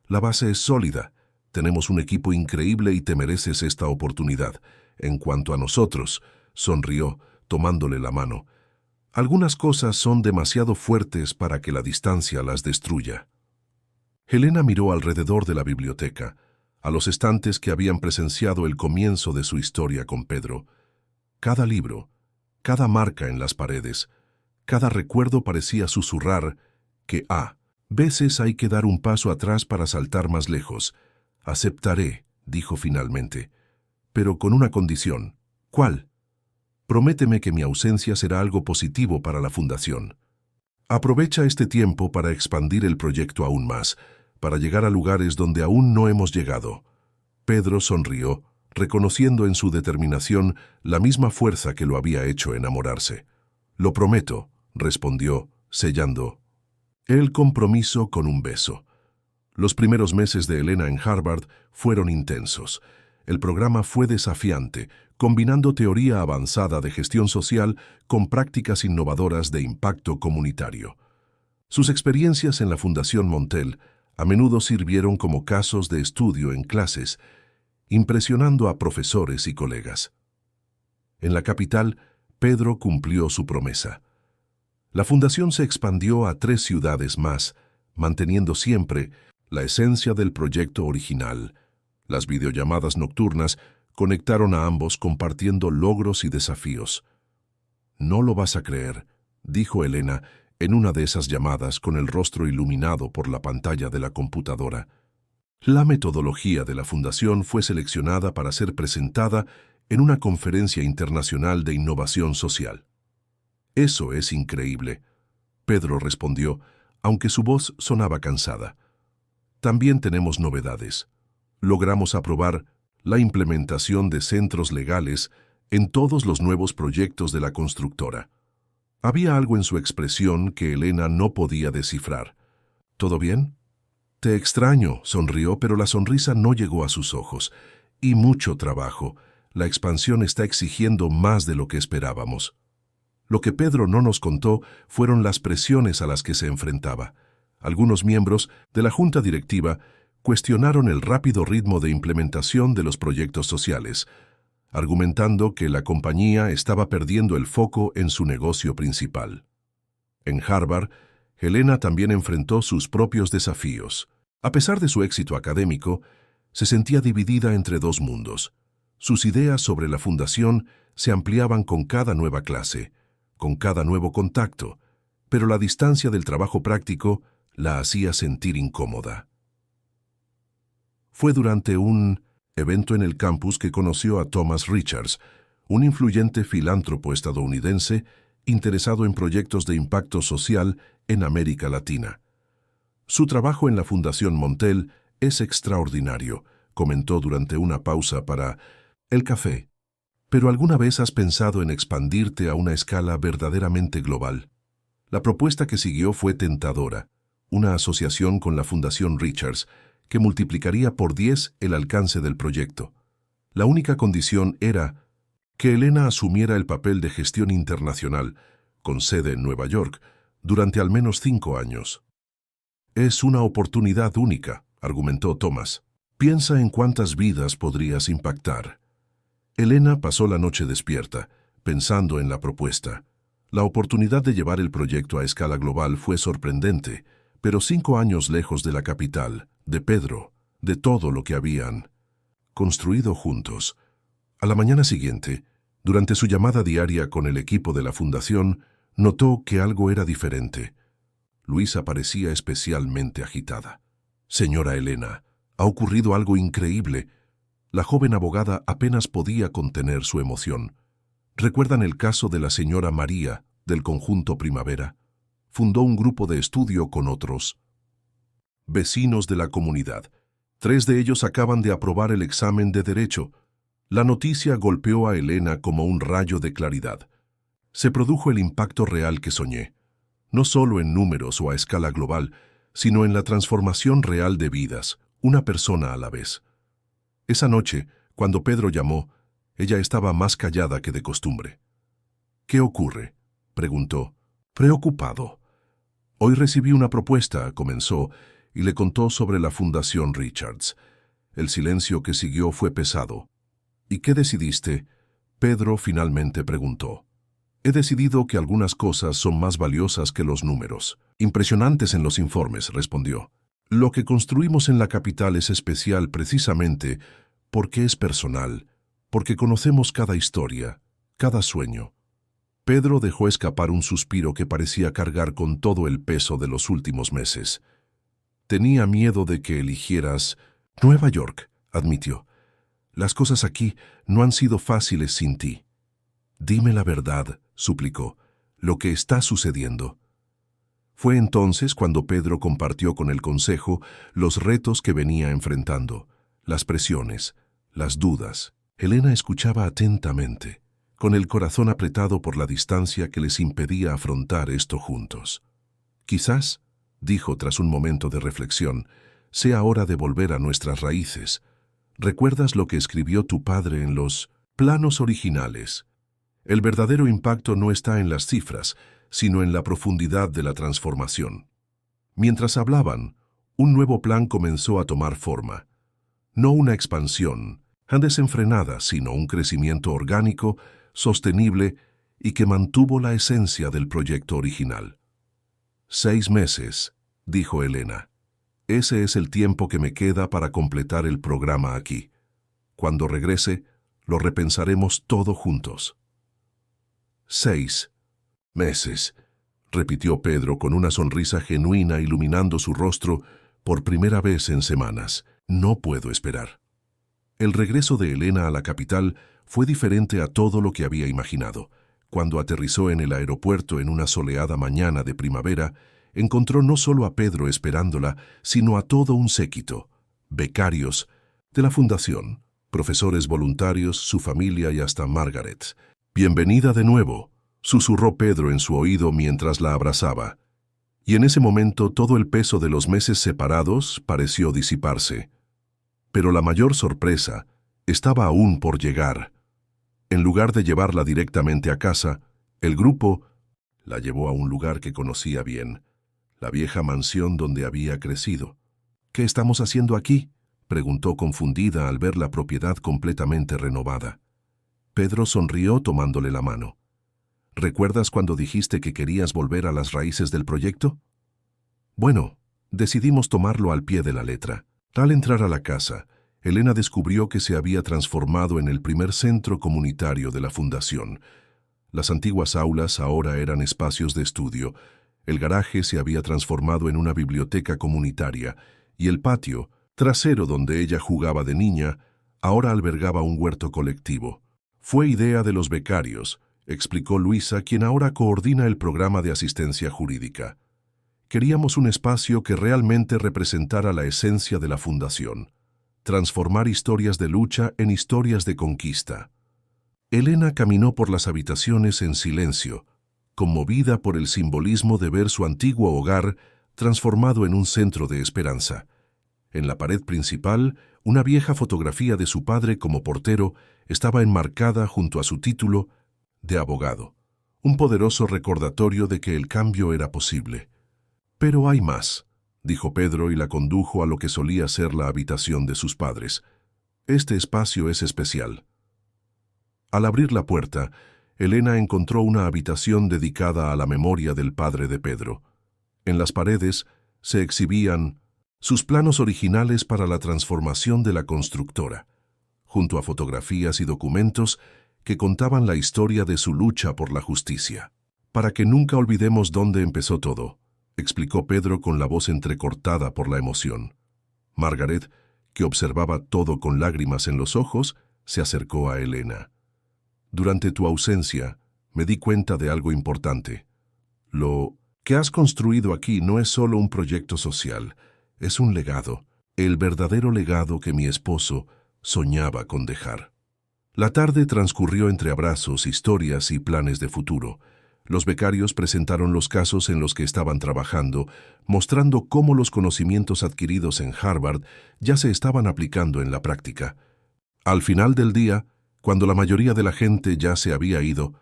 La base es sólida. Tenemos un equipo increíble y te mereces esta oportunidad. En cuanto a nosotros, sonrió, tomándole la mano. Algunas cosas son demasiado fuertes para que la distancia las destruya. Helena miró alrededor de la biblioteca, a los estantes que habían presenciado el comienzo de su historia con Pedro. Cada libro, cada marca en las paredes, cada recuerdo parecía susurrar que veces hay que dar un paso atrás para saltar más lejos. Aceptaré, dijo finalmente, pero con una condición. ¿Cuál? Prométeme que mi ausencia será algo positivo para la fundación. Aprovecha este tiempo para expandir el proyecto aún más, para llegar a lugares donde aún no hemos llegado. Pedro sonrió, reconociendo en su determinación la misma fuerza que lo había hecho enamorarse. Lo prometo, respondió, sellando el compromiso con un beso. Los primeros meses de Elena en Harvard fueron intensos. El programa fue desafiante, combinando teoría avanzada de gestión social con prácticas innovadoras de impacto comunitario. Sus experiencias en la Fundación Montel a menudo sirvieron como casos de estudio en clases, impresionando a profesores y colegas. En la capital, Pedro cumplió su promesa. La fundación se expandió a 3 ciudades más, manteniendo siempre la esencia del proyecto original. Las videollamadas nocturnas conectaron a ambos compartiendo logros y desafíos. «No lo vas a creer», dijo Elena en una de esas llamadas con el rostro iluminado por la pantalla de la computadora. La metodología de la fundación fue seleccionada para ser presentada en una conferencia internacional de innovación social. «Eso es increíble», Pedro respondió, aunque su voz sonaba cansada. «También tenemos novedades. Logramos aprobar la implementación de centros legales en todos los nuevos proyectos de la constructora». Había algo en su expresión que Elena no podía descifrar. «¿Todo bien?» «Te extraño», sonrió, pero la sonrisa no llegó a sus ojos. «Y mucho trabajo. La expansión está exigiendo más de lo que esperábamos». Lo que Pedro no nos contó fueron las presiones a las que se enfrentaba. Algunos miembros de la junta directiva cuestionaron el rápido ritmo de implementación de los proyectos sociales, argumentando que la compañía estaba perdiendo el foco en su negocio principal. En Harvard, Helena también enfrentó sus propios desafíos. A pesar de su éxito académico, se sentía dividida entre 2 mundos. Sus ideas sobre la fundación se ampliaban con cada nueva clase, con cada nuevo contacto, pero la distancia del trabajo práctico la hacía sentir incómoda. Fue durante un evento en el campus que conoció a Thomas Richards, un influyente filántropo estadounidense interesado en proyectos de impacto social en América Latina. «Su trabajo en la Fundación Montel es extraordinario», comentó durante una pausa para el café. «¿Pero alguna vez has pensado en expandirte a una escala verdaderamente global?» La propuesta que siguió fue tentadora, una asociación con la Fundación Richards, que multiplicaría por 10 el alcance del proyecto. La única condición era que Elena asumiera el papel de gestión internacional, con sede en Nueva York, durante al menos 5 años. «Es una oportunidad única», argumentó Thomas. «Piensa en cuántas vidas podrías impactar». Elena pasó la noche despierta, pensando en la propuesta. La oportunidad de llevar el proyecto a escala global fue sorprendente, pero 5 años lejos de la capital, de Pedro, de todo lo que habían construido juntos. A la mañana siguiente, durante su llamada diaria con el equipo de la fundación, notó que algo era diferente. Luisa parecía especialmente agitada. «Señora Elena, ha ocurrido algo increíble». La joven abogada apenas podía contener su emoción. ¿Recuerdan el caso de la señora María, del conjunto Primavera? Fundó un grupo de estudio con otros vecinos de la comunidad 3 de ellos acaban de aprobar el examen de Derecho. La noticia golpeó a Elena como un rayo de claridad. Se produjo el impacto real que soñé, no solo en números o a escala global, sino en la transformación real de vidas, una persona a la vez. Esa noche, cuando Pedro llamó, ella estaba más callada que de costumbre. «¿Qué ocurre?», preguntó, preocupado. «Hoy recibí una propuesta», comenzó, y le contó sobre la Fundación Richards. El silencio que siguió fue pesado. «¿Y qué decidiste?», Pedro finalmente preguntó. «He decidido que algunas cosas son más valiosas que los números. Impresionantes en los informes», respondió. «Lo que construimos en la capital es especial precisamente porque es personal, porque conocemos cada historia, cada sueño». Pedro dejó escapar un suspiro que parecía cargar con todo el peso de los últimos meses. «Tenía miedo de que eligieras Nueva York», admitió. «Las cosas aquí no han sido fáciles sin ti». «Dime la verdad», suplicó, «lo que está sucediendo». Fue entonces cuando Pedro compartió con el consejo los retos que venía enfrentando, las presiones, las dudas. Elena escuchaba atentamente, con el corazón apretado por la distancia que les impedía afrontar esto juntos. «Quizás», dijo tras un momento de reflexión, «sea hora de volver a nuestras raíces. ¿Recuerdas lo que escribió tu padre en los planos originales? El verdadero impacto no está en las cifras, sino en la profundidad de la transformación». Mientras hablaban, un nuevo plan comenzó a tomar forma. No una expansión desenfrenada, sino un crecimiento orgánico, sostenible y que mantuvo la esencia del proyecto original. «6 meses», dijo Elena. «Ese es el tiempo que me queda para completar el programa aquí. Cuando regrese, lo repensaremos todo juntos». «6 meses», repitió Pedro con una sonrisa genuina iluminando su rostro por primera vez en semanas. «No puedo esperar». El regreso de Elena a la capital fue diferente a todo lo que había imaginado. Cuando aterrizó en el aeropuerto en una soleada mañana de primavera, encontró no solo a Pedro esperándola, sino a todo un séquito, becarios de la fundación, profesores voluntarios, su familia y hasta Margaret. «Bienvenida de nuevo», susurró Pedro en su oído mientras la abrazaba. Y en ese momento todo el peso de los meses separados pareció disiparse. Pero la mayor sorpresa estaba aún por llegar. En lugar de llevarla directamente a casa, el grupo la llevó a un lugar que conocía bien, la vieja mansión donde había crecido. «¿Qué estamos haciendo aquí?», preguntó confundida al ver la propiedad completamente renovada. Pedro sonrió tomándole la mano. «¿Recuerdas cuando dijiste que querías volver a las raíces del proyecto? Bueno, decidimos tomarlo al pie de la letra». Al entrar a la casa, Elena descubrió que se había transformado en el primer centro comunitario de la fundación. Las antiguas aulas ahora eran espacios de estudio, el garaje se había transformado en una biblioteca comunitaria y el patio, trasero donde ella jugaba de niña, ahora albergaba un huerto colectivo. «Fue idea de los becarios», explicó Luisa, quien ahora coordina el programa de asistencia jurídica. «Queríamos un espacio que realmente representara la esencia de la fundación, transformar historias de lucha en historias de conquista». Elena caminó por las habitaciones en silencio, conmovida por el simbolismo de ver su antiguo hogar transformado en un centro de esperanza. En la pared principal, una vieja fotografía de su padre como portero estaba enmarcada junto a su título de abogado, un poderoso recordatorio de que el cambio era posible. «Pero hay más», dijo Pedro y la condujo a lo que solía ser la habitación de sus padres. «Este espacio es especial». Al abrir la puerta, Elena encontró una habitación dedicada a la memoria del padre de Pedro. En las paredes se exhibían sus planos originales para la transformación de la constructora, junto a fotografías y documentos que contaban la historia de su lucha por la justicia. «Para que nunca olvidemos dónde empezó todo», explicó Pedro con la voz entrecortada por la emoción. Margaret, que observaba todo con lágrimas en los ojos, se acercó a Elena. «Durante tu ausencia, me di cuenta de algo importante. Lo que has construido aquí no es solo un proyecto social, es un legado. el verdadero legado que mi esposo soñaba con dejar. La tarde transcurrió entre abrazos, historias y planes de futuro. Los becarios presentaron los casos en los que estaban trabajando, mostrando cómo los conocimientos adquiridos en Harvard ya se estaban aplicando en la práctica. Al final del día, cuando la mayoría de la gente ya se había ido,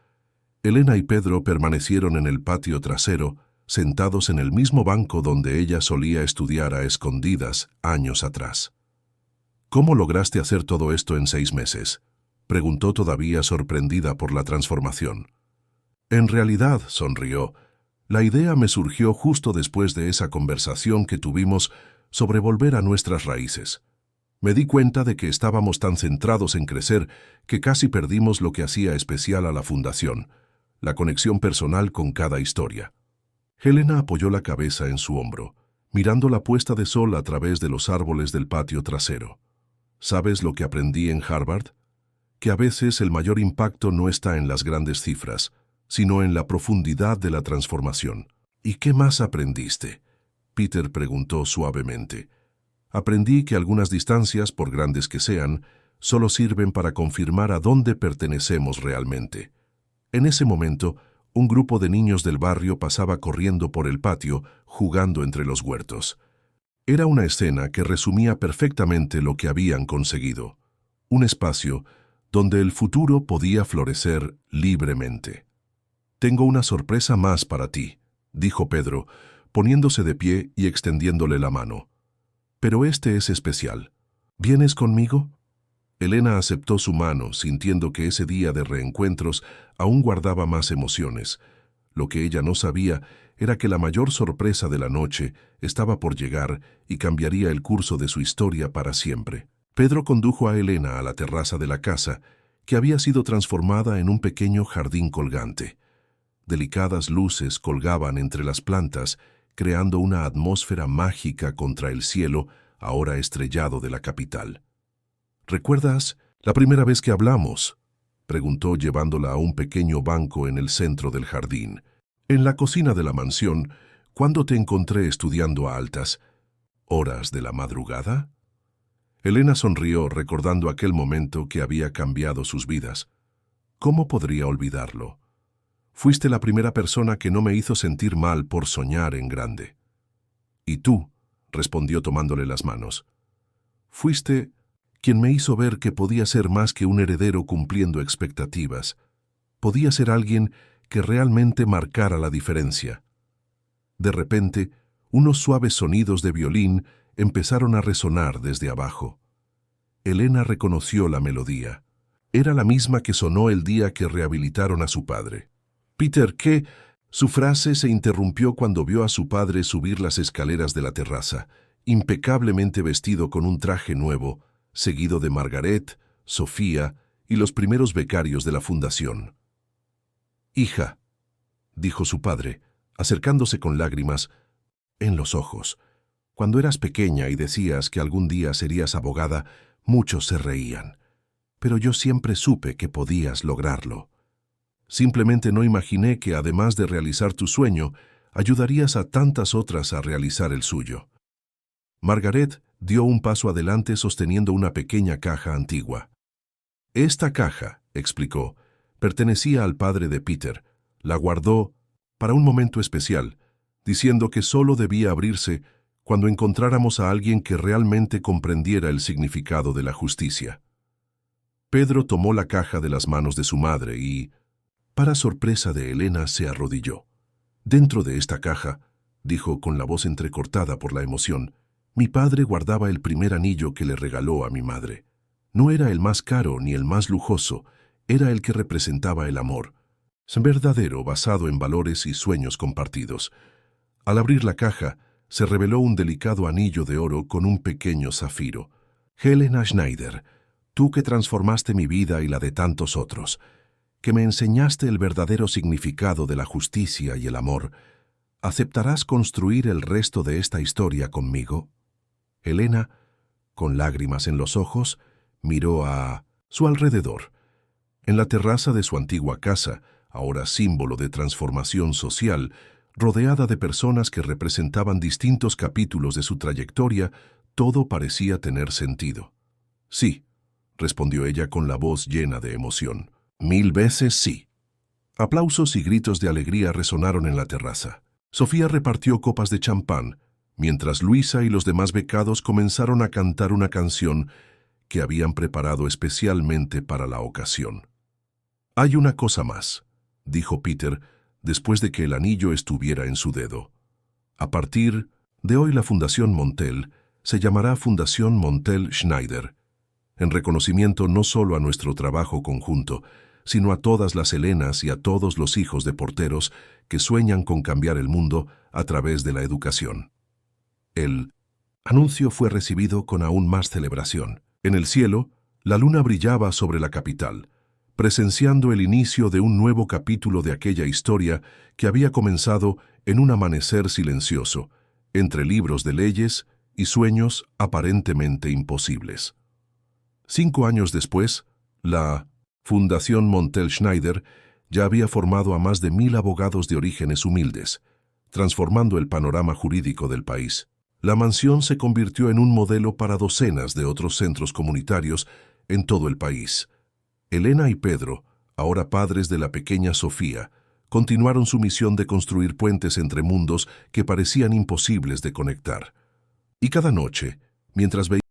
Elena y Pedro permanecieron en el patio trasero, sentados en el mismo banco donde ella solía estudiar a escondidas años atrás. ¿Cómo lograste hacer todo esto en 6 meses?, preguntó todavía sorprendida por la transformación. En realidad, sonrió, la idea me surgió justo después de esa conversación que tuvimos sobre volver a nuestras raíces. Me di cuenta de que estábamos tan centrados en crecer que casi perdimos lo que hacía especial a la fundación, la conexión personal con cada historia. Helena apoyó la cabeza en su hombro, mirando la puesta de sol a través de los árboles del patio trasero. ¿Sabes lo que aprendí en Harvard? Que a veces el mayor impacto no está en las grandes cifras, sino en la profundidad de la transformación. ¿Y qué más aprendiste?, Peter preguntó suavemente. Aprendí que algunas distancias, por grandes que sean, solo sirven para confirmar a dónde pertenecemos realmente. En ese momento, un grupo de niños del barrio pasaba corriendo por el patio, jugando entre los huertos. Era una escena que resumía perfectamente lo que habían conseguido. Un espacio donde el futuro podía florecer libremente. «Tengo una sorpresa más para ti», dijo Pedro, poniéndose de pie y extendiéndole la mano. «Pero este es especial. ¿Vienes conmigo?» Elena aceptó su mano, sintiendo que ese día de reencuentros aún guardaba más emociones. Lo que ella no sabía era que la mayor sorpresa de la noche estaba por llegar y cambiaría el curso de su historia para siempre. Pedro condujo a Elena a la terraza de la casa, que había sido transformada en un pequeño jardín colgante. Delicadas luces colgaban entre las plantas, creando una atmósfera mágica contra el cielo ahora estrellado de la capital. «¿Recuerdas la primera vez que hablamos?», preguntó llevándola a un pequeño banco en el centro del jardín. «En la cocina de la mansión, ¿cuándo te encontré estudiando a altas horas de la madrugada?» Elena sonrió recordando aquel momento que había cambiado sus vidas. ¿Cómo podría olvidarlo? Fuiste la primera persona que no me hizo sentir mal por soñar en grande. «¿Y tú?», respondió tomándole las manos. «Fuiste quien me hizo ver que podía ser más que un heredero cumpliendo expectativas. Podía ser alguien que realmente marcara la diferencia». De repente, unos suaves sonidos de violín empezaron a resonar desde abajo. Elena reconoció la melodía. Era la misma que sonó el día que rehabilitaron a su padre. «Peter, ¿qué?». Su frase se interrumpió cuando vio a su padre subir las escaleras de la terraza, impecablemente vestido con un traje nuevo, seguido de Margaret, Sofía y los primeros becarios de la fundación. «Hija», dijo su padre, acercándose con lágrimas en los ojos. «Cuando eras pequeña y decías que algún día serías abogada, muchos se reían. Pero yo siempre supe que podías lograrlo. Simplemente no imaginé que, además de realizar tu sueño, ayudarías a tantas otras a realizar el suyo». Margaret dio un paso adelante sosteniendo una pequeña caja antigua. «Esta caja», explicó, pertenecía al padre de Peter. La guardó para un momento especial, diciendo que solo debía abrirse cuando encontráramos a alguien que realmente comprendiera el significado de la justicia. Pedro tomó la caja de las manos de su madre y, para sorpresa de Elena, se arrodilló. «Dentro de esta caja», dijo con la voz entrecortada por la emoción, «mi padre guardaba el primer anillo que le regaló a mi madre. No era el más caro ni el más lujoso, era el que representaba el amor, verdadero, basado en valores y sueños compartidos». Al abrir la caja, se reveló un delicado anillo de oro con un pequeño zafiro. «Helena Schneider, tú que transformaste mi vida y la de tantos otros, que me enseñaste el verdadero significado de la justicia y el amor, ¿aceptarás construir el resto de esta historia conmigo?». Elena, con lágrimas en los ojos, miró a su alrededor. En la terraza de su antigua casa, ahora símbolo de transformación social, rodeada de personas que representaban distintos capítulos de su trayectoria, todo parecía tener sentido. Sí, respondió ella con la voz llena de emoción. 1000 veces sí. Aplausos y gritos de alegría resonaron en la terraza. Sofía repartió copas de champán, mientras Luisa y los demás becados comenzaron a cantar una canción que habían preparado especialmente para la ocasión. «Hay una cosa más», dijo Peter, después de que el anillo estuviera en su dedo. «A partir de hoy la Fundación Montel se llamará Fundación Montel Schneider, en reconocimiento no solo a nuestro trabajo conjunto, sino a todas las Helenas y a todos los hijos de porteros que sueñan con cambiar el mundo a través de la educación». El anuncio fue recibido con aún más celebración. En el cielo, la luna brillaba sobre la capital, presenciando el inicio de un nuevo capítulo de aquella historia que había comenzado en un amanecer silencioso, entre libros de leyes y sueños aparentemente imposibles. 5 años después, la Fundación Montel Schneider ya había formado a más de 1000 abogados de orígenes humildes, transformando el panorama jurídico del país. La mansión se convirtió en un modelo para docenas de otros centros comunitarios en todo el país. Elena y Pedro, ahora padres de la pequeña Sofía, continuaron su misión de construir puentes entre mundos que parecían imposibles de conectar. Y cada noche, mientras veían